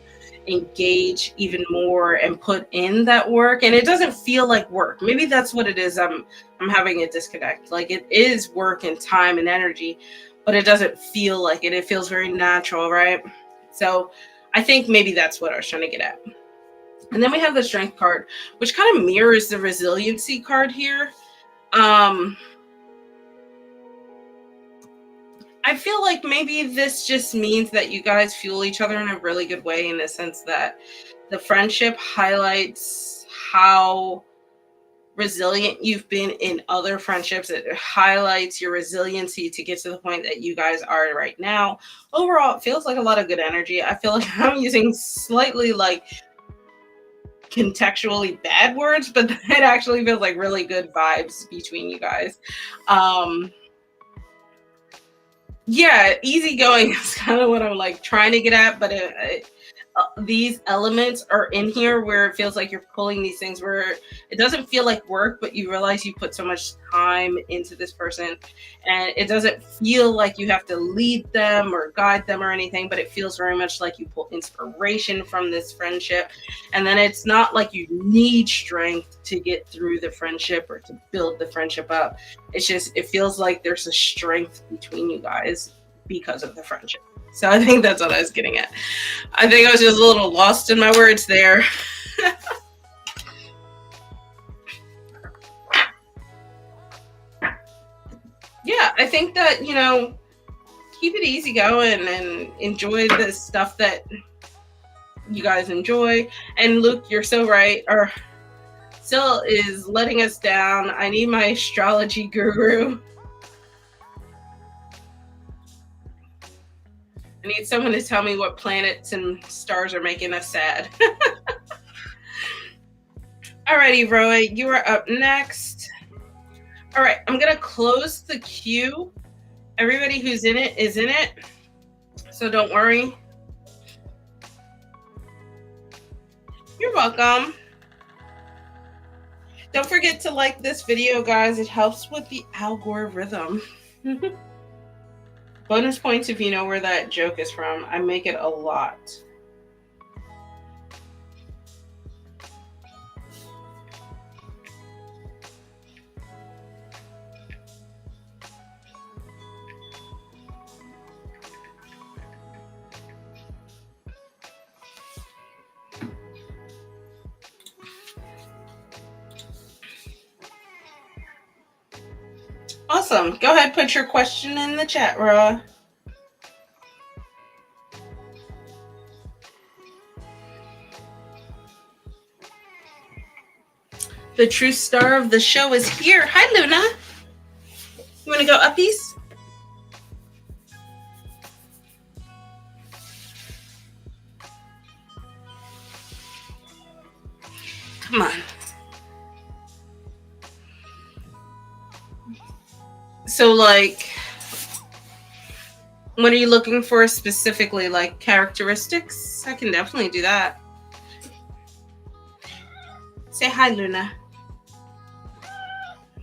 engage even more and put in that work. And it doesn't feel like work. Maybe that's what it is. I'm having a disconnect. Like it is work and time and energy, but it doesn't feel like it. It feels very natural, right? So I think maybe that's what I was trying to get at. And then we have the Strength card, which kind of mirrors the resiliency card here. I feel like maybe this just means that you guys fuel each other in a really good way, in the sense that the friendship highlights how resilient you've been in other friendships. It highlights your resiliency to get to the point that you guys are right now. Overall, it feels like a lot of good energy. I feel like I'm using slightly like contextually bad words, but it actually feels like really good vibes between you guys. Yeah, easygoing is kind of what I'm like trying to get at, but these elements are in here where it feels like you're pulling these things where it doesn't feel like work, but you realize you put so much time into this person, and it doesn't feel like you have to lead them or guide them or anything, but it feels very much like you pull inspiration from this friendship. And then it's not like you need strength to get through the friendship or to build the friendship up. It's just, it feels like there's a strength between you guys because of the friendship. So I think that's what I was getting at. I think I was just a little lost in my words there. Yeah, I think that, keep it easy going and enjoy the stuff that you guys enjoy. And Luke, you're so right. Our Sil is letting us down. I need my astrology guru. I need someone to tell me what planets and stars are making us sad. Alrighty, Roy, you are up next. All right, I'm going to close the queue. Everybody who's in it is in it, so don't worry. You're welcome. Don't forget to like this video, guys. It helps with the algorithm. Bonus points if you know where that joke is from. I make it a lot. Awesome. Go ahead, put your question in the chat, Ra. The true star of the show is here. Hi, Luna. You want to go uppies? Come on. So, like, what are you looking for specifically? Like, characteristics? I can definitely do that. Say hi, Luna.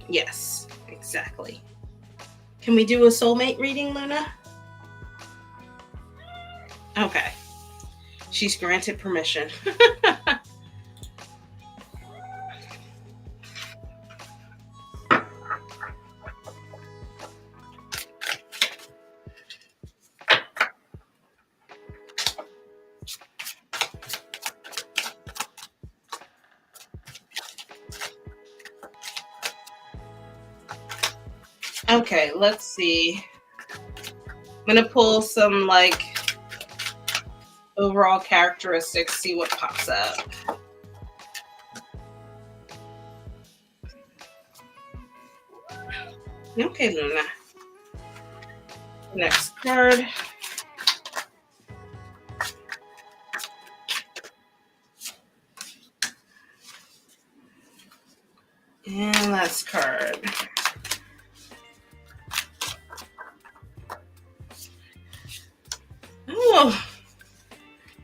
Yes, exactly. Can we do a soulmate reading, Luna? Okay. She's granted permission. Okay, let's see. I'm going to pull some, like, overall characteristics, see what pops up. Okay, Luna. Next card. And last card. Oh,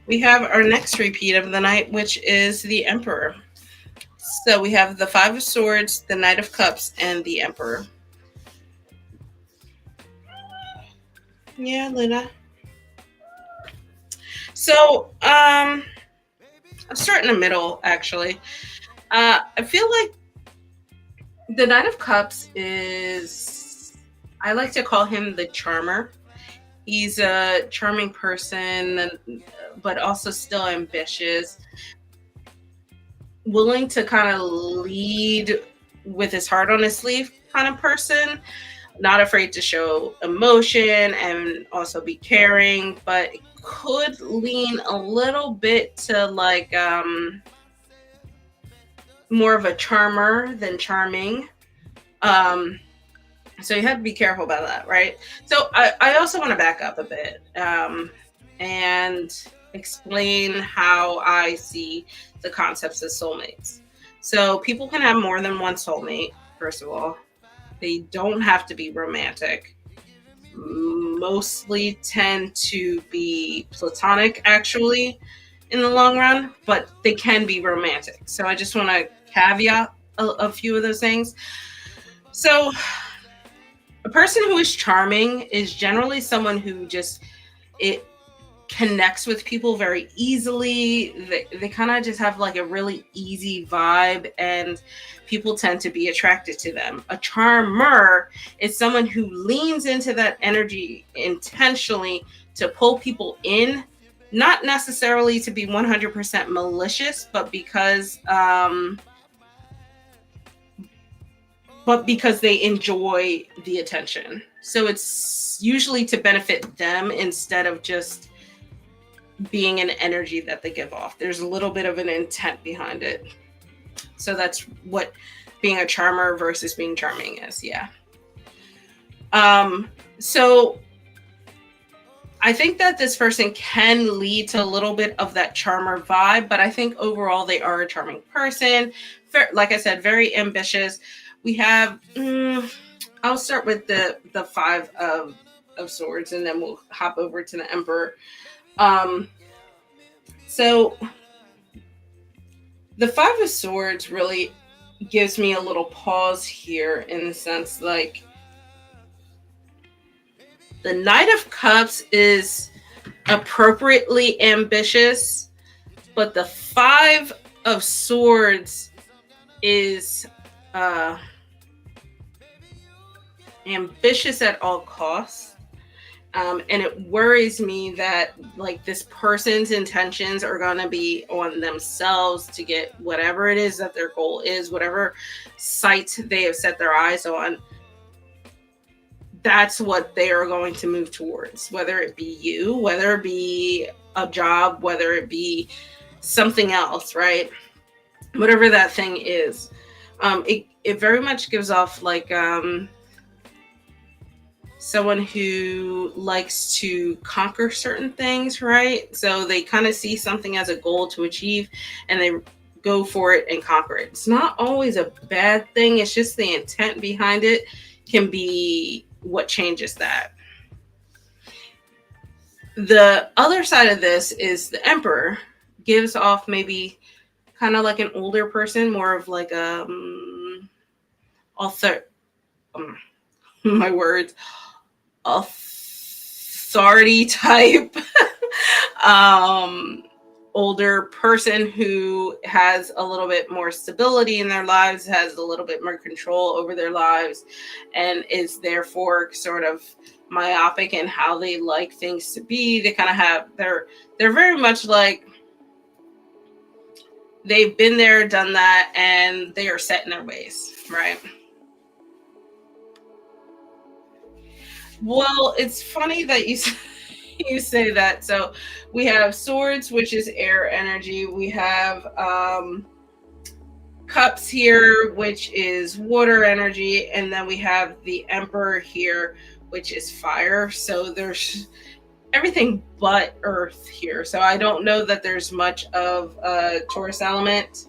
we have our next repeat of the night, which is the Emperor. So we have the Five of Swords, the Knight of Cups, and the Emperor. Yeah, Luna. So, I'll start in the middle, actually. I feel like the Knight of Cups is, I like to call him the charmer. He's a charming person, but also still ambitious, willing to kind of lead with his heart on his sleeve kind of person, not afraid to show emotion and also be caring, but could lean a little bit to like more of a charmer than charming. So you have to be careful about that, right? So I also want to back up a bit. And explain how I see the concepts of soulmates. So people can have more than one soulmate, first of all. They don't have to be romantic. Mostly tend to be platonic, actually, in the long run, but they can be romantic. So I just want to caveat a few of those things. So a person who is charming is generally someone who just it connects with people very easily. They kind of just have like a really easy vibe, and people tend to be attracted to them. A charmer is someone who leans into that energy intentionally to pull people in, not necessarily to be 100% malicious, but because they enjoy the attention. So it's usually to benefit them instead of just being an energy that they give off. There's a little bit of an intent behind it. So that's what being a charmer versus being charming is. Yeah. So I think that this person can lead to a little bit of that charmer vibe, but I think overall they are a charming person. Like I said, very ambitious. We have, I'll start with the Five of Swords, and then we'll hop over to the Emperor. So the Five of Swords really gives me a little pause here, in the sense like the Knight of Cups is appropriately ambitious, but the Five of Swords is ambitious at all costs. And it worries me that like this person's intentions are going to be on themselves to get whatever it is that their goal is, whatever sight they have set their eyes on. That's what they are going to move towards, whether it be you, whether it be a job, whether it be something else, right? Whatever that thing is. It very much gives off like someone who likes to conquer certain things, right? So they kind of see something as a goal to achieve, and they go for it and conquer it. It's not always a bad thing. It's just the intent behind it can be what changes that. The other side of this is the Emperor gives off maybe kind of like an older person, more of like a my words, authority type older person who has a little bit more stability in their lives, has a little bit more control over their lives, and is therefore sort of myopic in how they like things to be. They kind of have they're very much like they've been there, done that, and they are set in their ways, right? Well, it's funny that you say that. So we have swords, which is air energy. We have cups here, which is water energy, and then we have the Emperor here, which is fire. So there's everything but earth here. So I don't know that there's much of a Taurus element.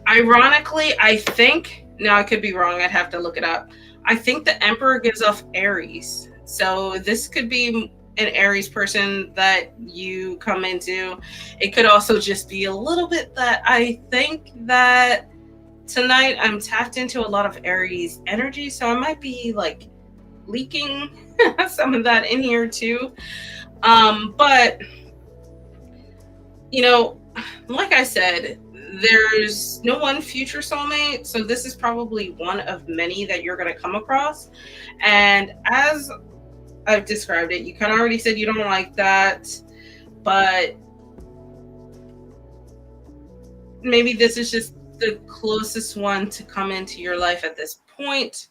Ironically, I think, now I could be wrong, I'd have to look it up. I think the Emperor gives off Aries. So this could be an Aries person that you come into. It could also just be a little bit that I think that tonight I'm tapped into a lot of Aries energy. So I might be like leaking some of that in here too. But, you know, like I said, there's no one future soulmate, so this is probably one of many that you're going to come across. And as I've described it, you kind of already said you don't like that, but maybe this is just the closest one to come into your life at this point.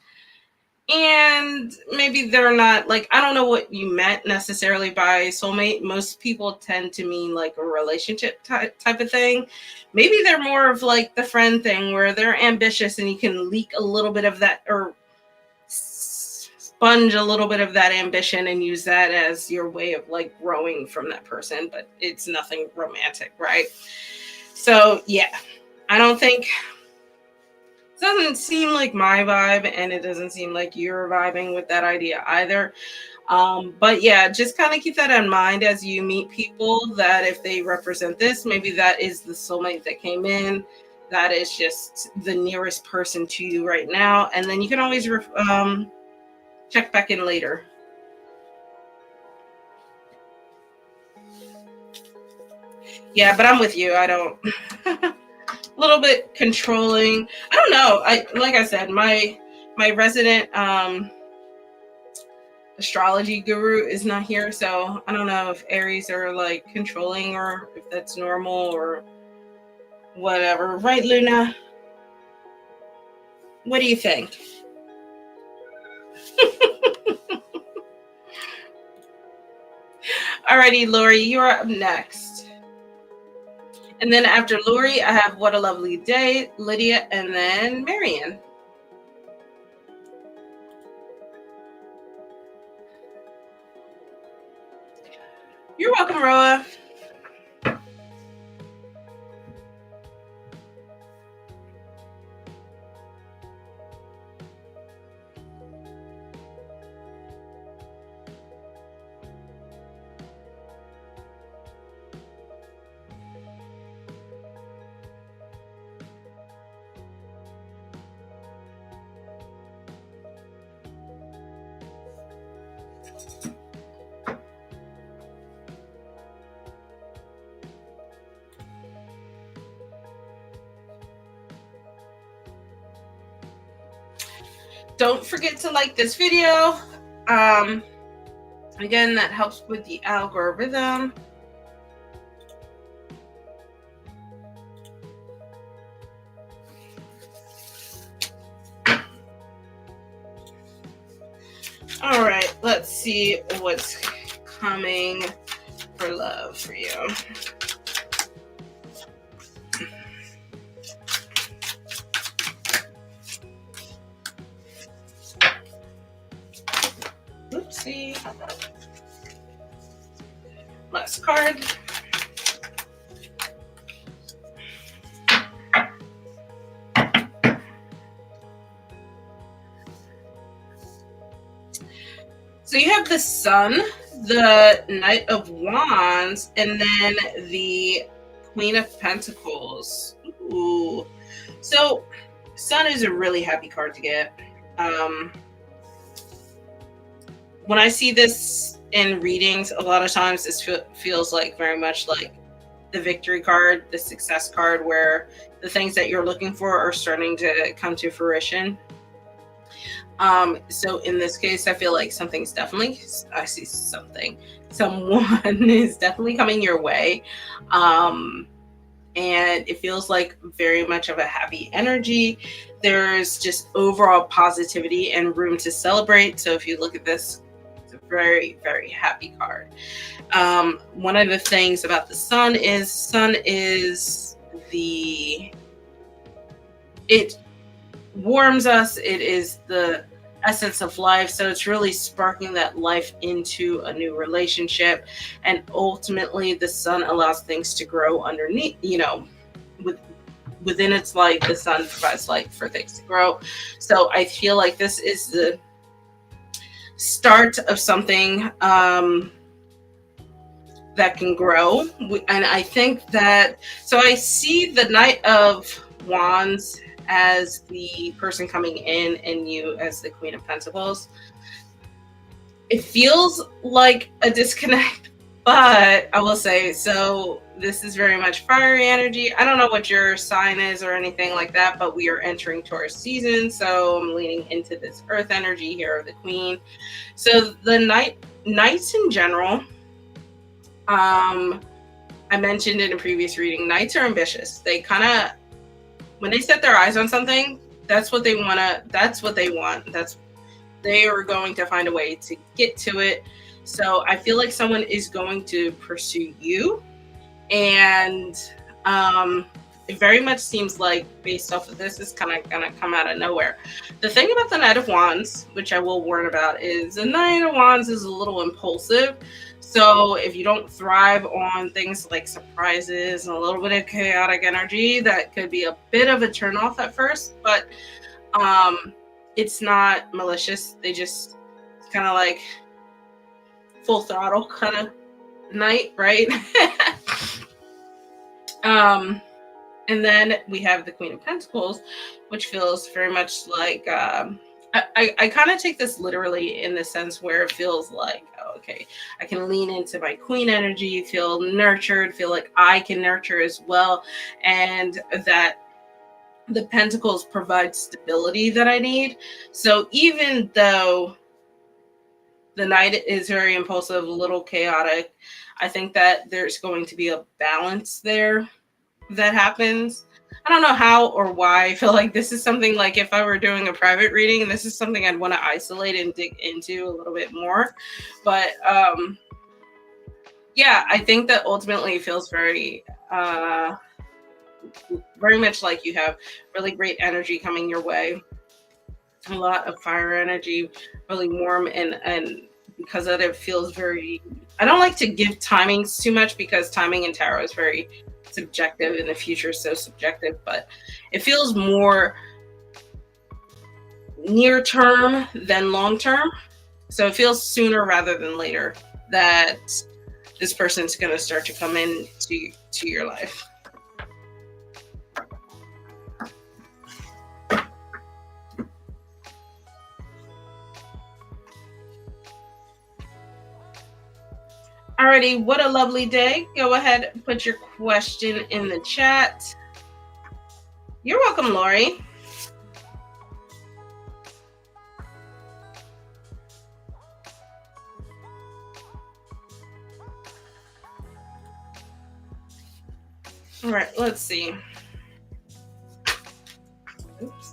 And maybe they're not like, I don't know what you meant necessarily by soulmate. Most people tend to mean like a relationship type of thing. Maybe they're more of like the friend thing where they're ambitious and you can leak a little bit of that or sponge a little bit of that ambition and use that as your way of like growing from that person, but it's nothing romantic, right? So yeah, I don't think, it doesn't seem like my vibe, and it doesn't seem like you're vibing with that idea either. But yeah, just kind of keep that in mind as you meet people, that if they represent this, maybe that is the soulmate that came in, that is just the nearest person to you right now, and then you can always check back in later. Yeah, but I'm with you. I don't. A little bit controlling. I don't know. I like I said, my resident astrology guru is not here, so I don't know if Aries are like controlling or if that's normal or whatever. Right, Luna? What do you think? Alrighty, Lori, you're up next. And then after Lori, I have What a Lovely Day, Lydia, and then Marion. You're welcome, Roa. Don't forget to like this video. Again, that helps with the algorithm. All right, let's see what's coming for love for you. Oopsie. Last card. So you have the Sun, the Knight of Wands, and then the Queen of Pentacles. Ooh. So Sun is a really happy card to get. When I see this in readings, a lot of times this feels like very much like the victory card, the success card, where the things that you're looking for are starting to come to fruition. So in this case, I feel like something's definitely, I see something, someone is definitely coming your way. And it feels like very much of a happy energy. There's just overall positivity and room to celebrate. So if you look at this, it's a very, very happy card. One of the things about the Sun is it warms us. It is the essence of life. So it's really sparking that life into a new relationship. And ultimately the Sun allows things to grow underneath, within its light, the Sun provides light for things to grow. So I feel like this is the start of something that can grow. And I think that, so I see the Knight of Wands as the person coming in and you as the Queen of Pentacles. It feels like a disconnect, but I will say, so this is very much fiery energy. I don't know what your sign is or anything like that, but we are entering Taurus season, so I'm leaning into this earth energy here of the Queen. So the knights in general, I mentioned in a previous reading, knights are ambitious. They kind of, when they set their eyes on something, that's what they want. They are going to find a way to get to it. So I feel like someone is going to pursue you, and it very much seems like, based off of this, is kind of gonna come out of nowhere. The thing about the Knight of Wands, which I will warn about, is the Knight of Wands is a little impulsive. So if you don't thrive on things like surprises and a little bit of chaotic energy, that could be a bit of a turnoff at first. But it's not malicious. They just kind of like full throttle kind of night, right? And then we have the Queen of Pentacles, which feels very much like I kind of take this literally in the sense where it feels like, oh, okay, I can lean into my queen energy, feel nurtured, feel like I can nurture as well, and that the Pentacles provide stability that I need. So even though the Knight is very impulsive, a little chaotic, I think that there's going to be a balance there that happens. I don't know how or why. I feel like this is something like if I were doing a private reading, this is something I'd want to isolate and dig into a little bit more. But yeah, I think that ultimately it feels very much like you have really great energy coming your way. A lot of fire energy, really warm, and because of it feels very, I don't like to give timings too much because timing in tarot is very subjective and the future is so subjective, but it feels more near term than long term. So it feels sooner rather than later that this person's going to start to come into your life. Alrighty, what a lovely day. Go ahead and put your question in the chat. You're welcome, Lori. All right, let's see. Oops.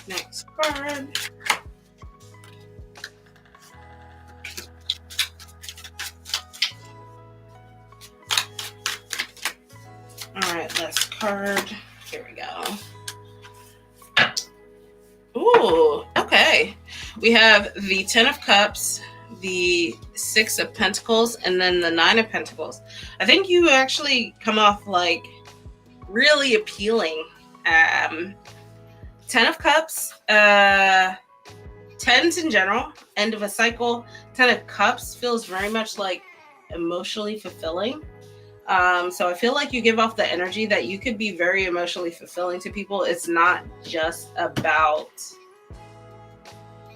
Next card. All right, last card. Here we go. Ooh, okay. We have the 10 of Cups, the 6 of Pentacles, and then the 9 of Pentacles. I think you actually come off like really appealing. 10 of Cups, 10s in general, end of a cycle. 10 of Cups feels very much like emotionally fulfilling. So I feel like you give off the energy that you could be very emotionally fulfilling to people. It's not just about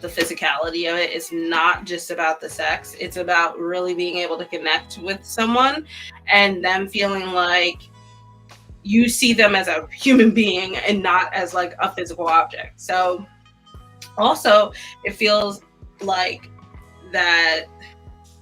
the physicality of it. It's not just about the sex. It's about really being able to connect with someone and them feeling like you see them as a human being and not as like a physical object. So also it feels like that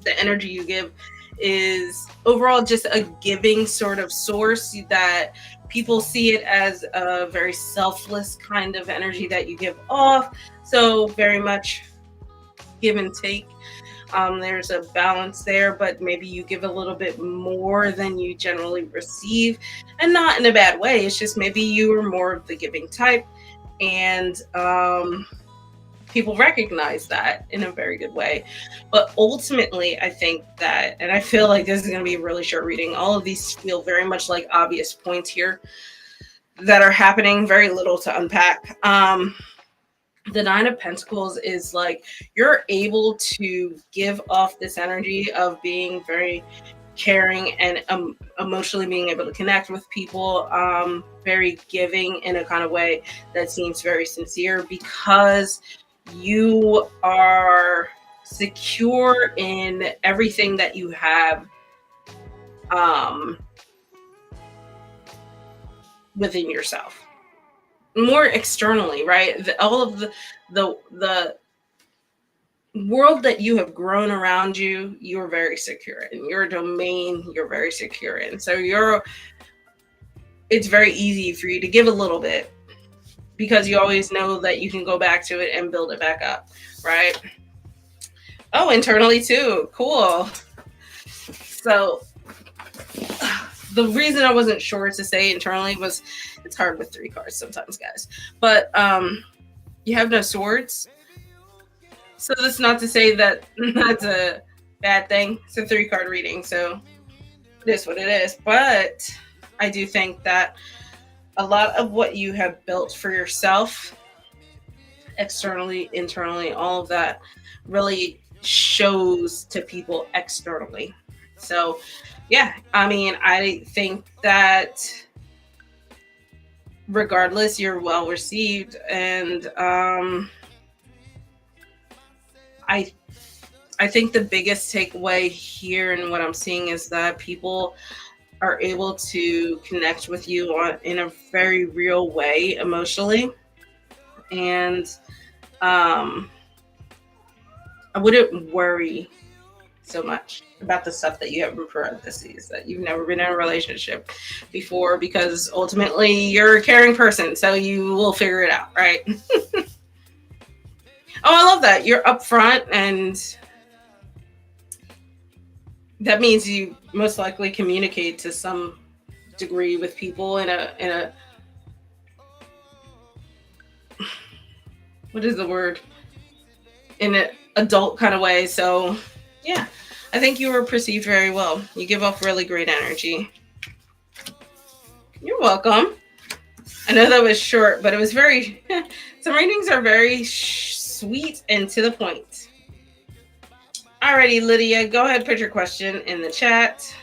the energy you give is overall just a giving sort of source, that people see it as a very selfless kind of energy that you give off. So very much give and take. There's a balance there, but maybe you give a little bit more than you generally receive, and not in a bad way. It's just maybe you are more of the giving type, and people recognize that in a very good way. But ultimately, I think that, and I feel like this is going to be a really short reading, all of these feel very much like obvious points here that are happening, very little to unpack. The 9 of Pentacles is like you're able to give off this energy of being very caring and emotionally being able to connect with people, very giving in a kind of way that seems very sincere, because you are secure in everything that you have within yourself. More externally, right? All of the world that you have grown around you, you're very secure in. Your domain, you're very secure in. So it's very easy for you to give a little bit because you always know that you can go back to it and build it back up, right? Oh, internally too. Cool. So the reason I wasn't sure to say internally was it's hard with 3 cards sometimes, guys. But you have no swords. So that's not to say that that's a bad thing. It's a 3-card reading, so it is what it is. But I do think that a lot of what you have built for yourself, externally, internally, all of that really shows to people externally. So, yeah, I mean, I think that regardless, you're well received, and I I think the biggest takeaway here and what I'm seeing is that people are able to connect with you in a very real way emotionally, and um, I wouldn't worry so much about the stuff that you have in parentheses, that you've never been in a relationship before, because ultimately you're a caring person, so you will figure it out, right? Oh, I love that you're upfront, and that means you most likely communicate to some degree with people in a what is the word, in an adult kind of way. So yeah, I think you were perceived very well. You give off really great energy. You're welcome. I know that was short, but it was very some readings are very sweet and to the point. Alrighty, Lydia, go ahead, put your question in the chat.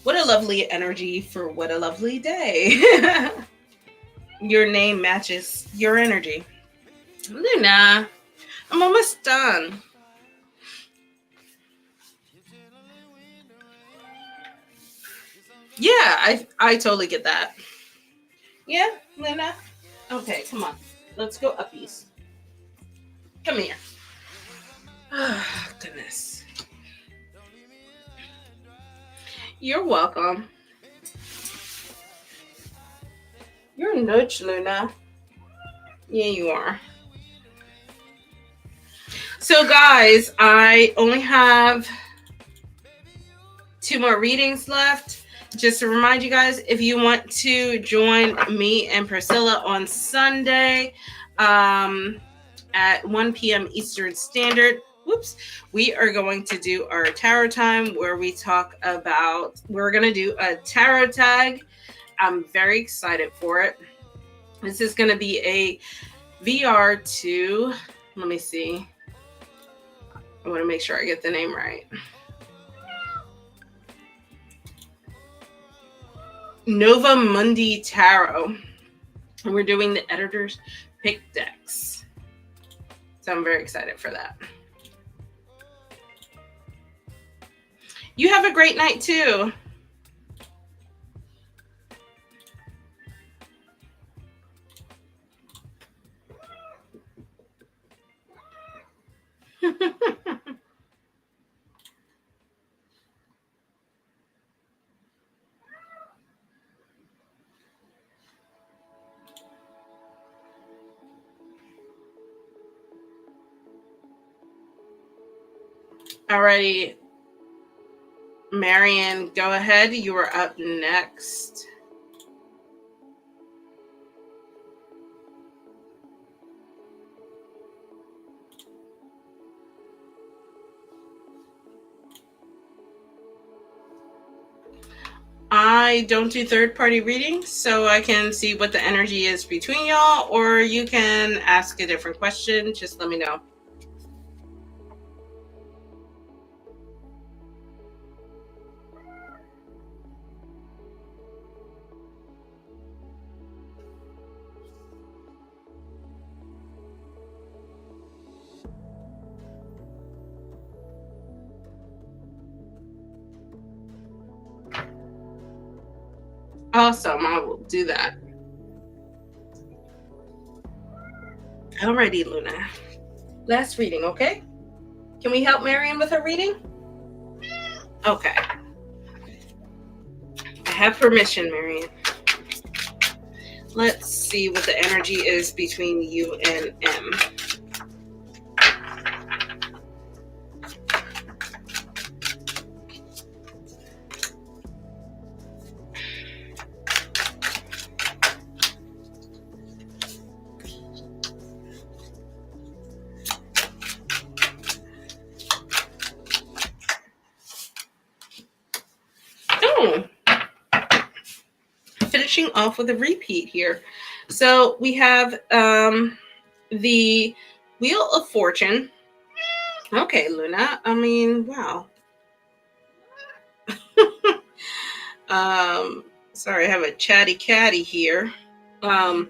What a lovely energy for what a lovely day. Your name matches your energy. Luna, I'm almost done. Yeah, I totally get that. Yeah, Luna. Okay, come on. Let's go uppies. Come here. Oh, goodness. You're welcome. You're a nudge, Luna. Yeah, you are. So, guys, I only have 2 more readings left. Just to remind you guys, if you want to join me and Priscilla on Sunday at 1 p.m. Eastern Standard, we are going to do our tarot time where we talk about, we're going to do a tarot tag. I'm very excited for it. This is going to be a VR to, let me see. I want to make sure I get the name right. Nova Mundi Tarot. And we're doing the editor's pick decks. So I'm very excited for that. You have a great night too. Alrighty, Marion, go ahead. You are up next. I don't do third-party readings, so I can see what the energy is between y'all, or you can ask a different question. Just let me know. Awesome, I will do that. Alrighty, Luna. Last reading, okay? Can we help Marion with her reading? Okay. I have permission, Marion. Let's see what the energy is between you and M. Oh, finishing off with a repeat here. So we have the Wheel of Fortune. Okay, Luna. I mean, wow. Sorry, I have a chatty catty here. Where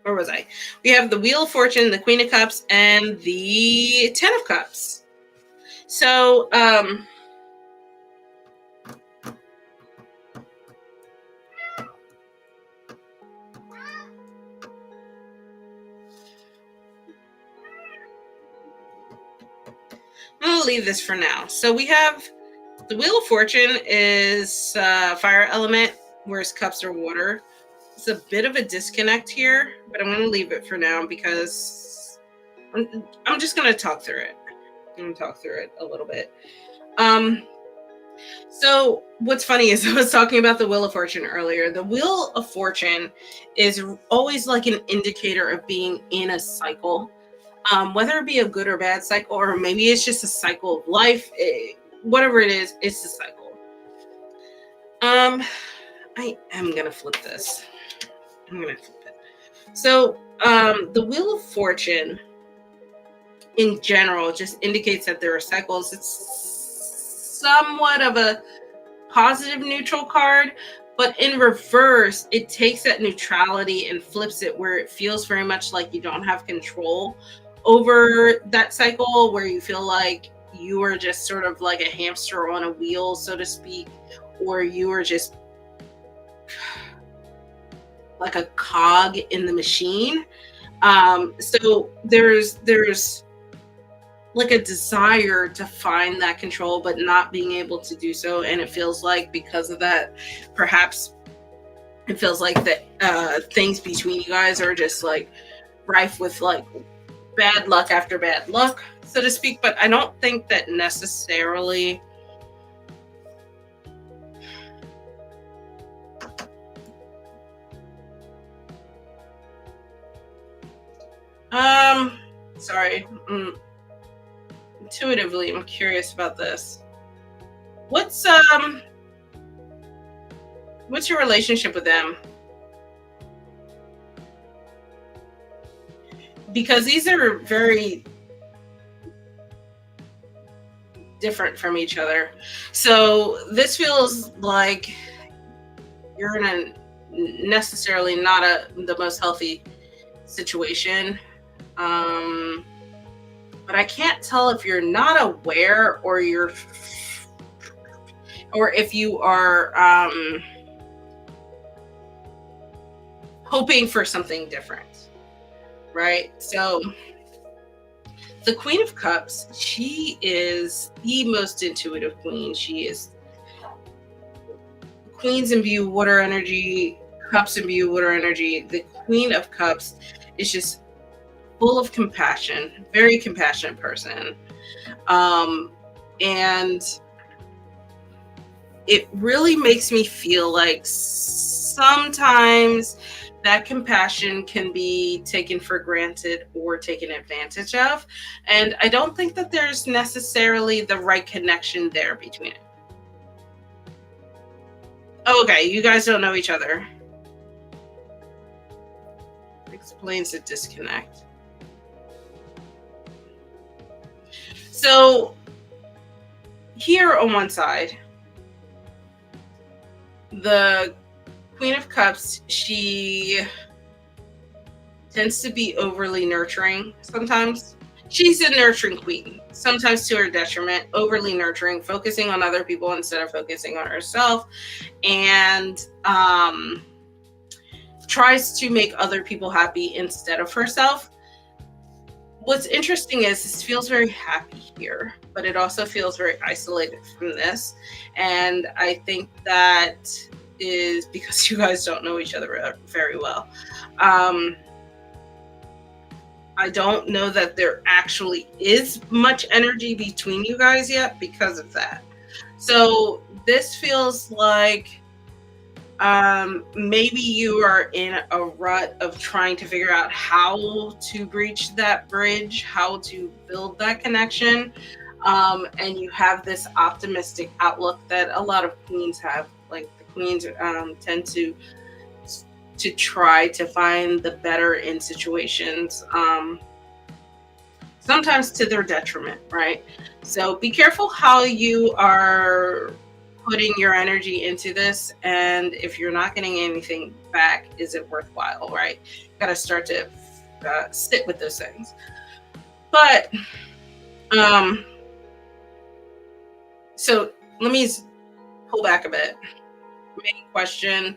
was I? We have the Wheel of Fortune, the Queen of Cups, and the Ten of Cups. So, I'm gonna leave this for now. So we have the Wheel of Fortune is fire element, whereas cups are water. It's a bit of a disconnect here, but I'm going to leave it for now because I'm just going to talk through it. I'm going to talk through it a little bit. So what's funny is I was talking about the Wheel of Fortune earlier. The Wheel of Fortune is always like an indicator of being in a cycle, whether it be a good or bad cycle, or maybe it's just a cycle of life. Whatever it is, it's a cycle. I am going to flip this. I'm going to flip it. So the Wheel of Fortune in general just indicates that there are cycles. It's somewhat of a positive neutral card, but in reverse, it takes that neutrality and flips it where it feels very much like you don't have control over that cycle, where you feel like you are just sort of like a hamster on a wheel, so to speak, or you are just like a cog in the machine. So there's like a desire to find that control, but not being able to do so. And it feels like because of that, perhaps it feels like that things between you guys are just like rife with like bad luck after bad luck, so to speak. But I don't think that necessarily sorry. Intuitively, I'm curious about this. What's your relationship with them? Because these are very different from each other. So this feels like you're in a necessarily not the most healthy situation. But I can't tell if you're not aware or if you are hoping for something different, right? So the Queen of Cups, she is the most intuitive queen. She is queens imbue water energy, cups imbue water energy. The Queen of Cups is just full of compassion, very compassionate person. And it really makes me feel like sometimes that compassion can be taken for granted or taken advantage of. And I don't think that there's necessarily the right connection there between it. Okay, you guys don't know each other. Explains the disconnect. So here on one side, the Queen of Cups, she tends to be overly nurturing sometimes. She's a nurturing queen, sometimes to her detriment, overly nurturing, focusing on other people instead of focusing on herself, and tries to make other people happy instead of herself. What's interesting is this feels very happy here, but it also feels very isolated from this. And I think that is because you guys don't know each other very well. I don't know that there actually is much energy between you guys yet because of that. So this feels like maybe you are in a rut of trying to figure out how to breach that bridge, how to build that connection. And you have this optimistic outlook that a lot of queens have. Like the queens tend to try to find the better in situations, sometimes to their detriment, right? So be careful how you are putting your energy into this, and if you're not getting anything back, is it worthwhile, right? You got to start to sit with those things. But so let me pull back a bit. Main question: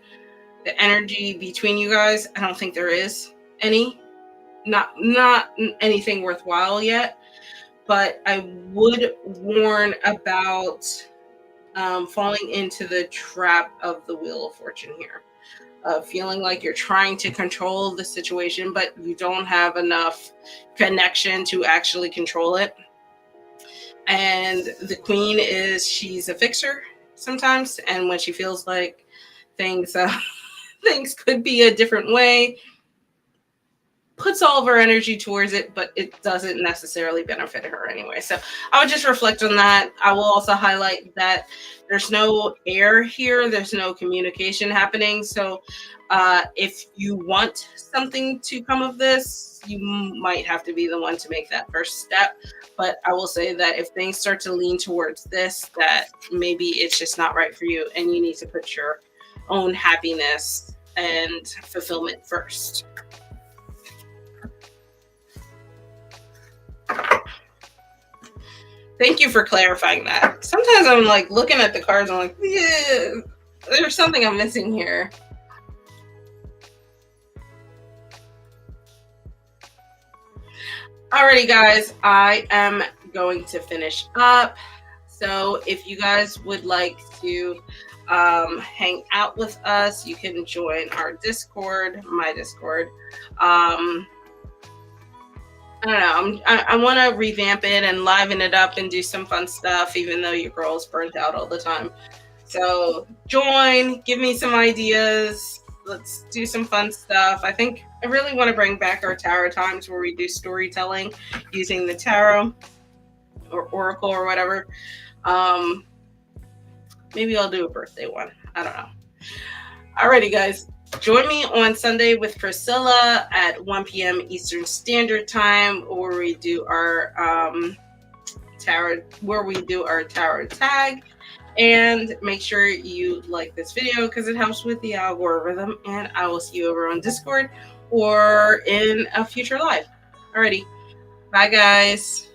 the energy between you guys, I don't think there is any, not anything worthwhile yet. But I would warn about falling into the trap of the Wheel of Fortune here, feeling like you're trying to control the situation, but you don't have enough connection to actually control it. And the Queen she's a fixer sometimes, and when she feels like things things could be a different way, puts all of her energy towards it, but it doesn't necessarily benefit her anyway. So I would just reflect on that. I will also highlight that there's no air here, there's no communication happening. So if you want something to come of this, you might have to be the one to make that first step. But I will say that if things start to lean towards this, that maybe it's just not right for you, and you need to put your own happiness and fulfillment first. Thank you for clarifying that. Sometimes I'm like looking at the cards, I'm like, yeah, there's something I'm missing here. Alrighty, guys, I am going to finish up. So if you guys would like to hang out with us, you can join our Discord, my Discord. I don't know. I want to revamp it and liven it up and do some fun stuff, even though your girl's burnt out all the time. So join, give me some ideas. Let's do some fun stuff. I think I really want to bring back our tarot times where we do storytelling using the tarot or oracle or whatever. Maybe I'll do a birthday one. I don't know. Alrighty, guys. Join me on Sunday with Priscilla at 1 p.m. Eastern Standard Time, where we do our tarot tag. And make sure you like this video because it helps with the algorithm. And I will see you over on Discord or in a future live. Alrighty. Bye, guys.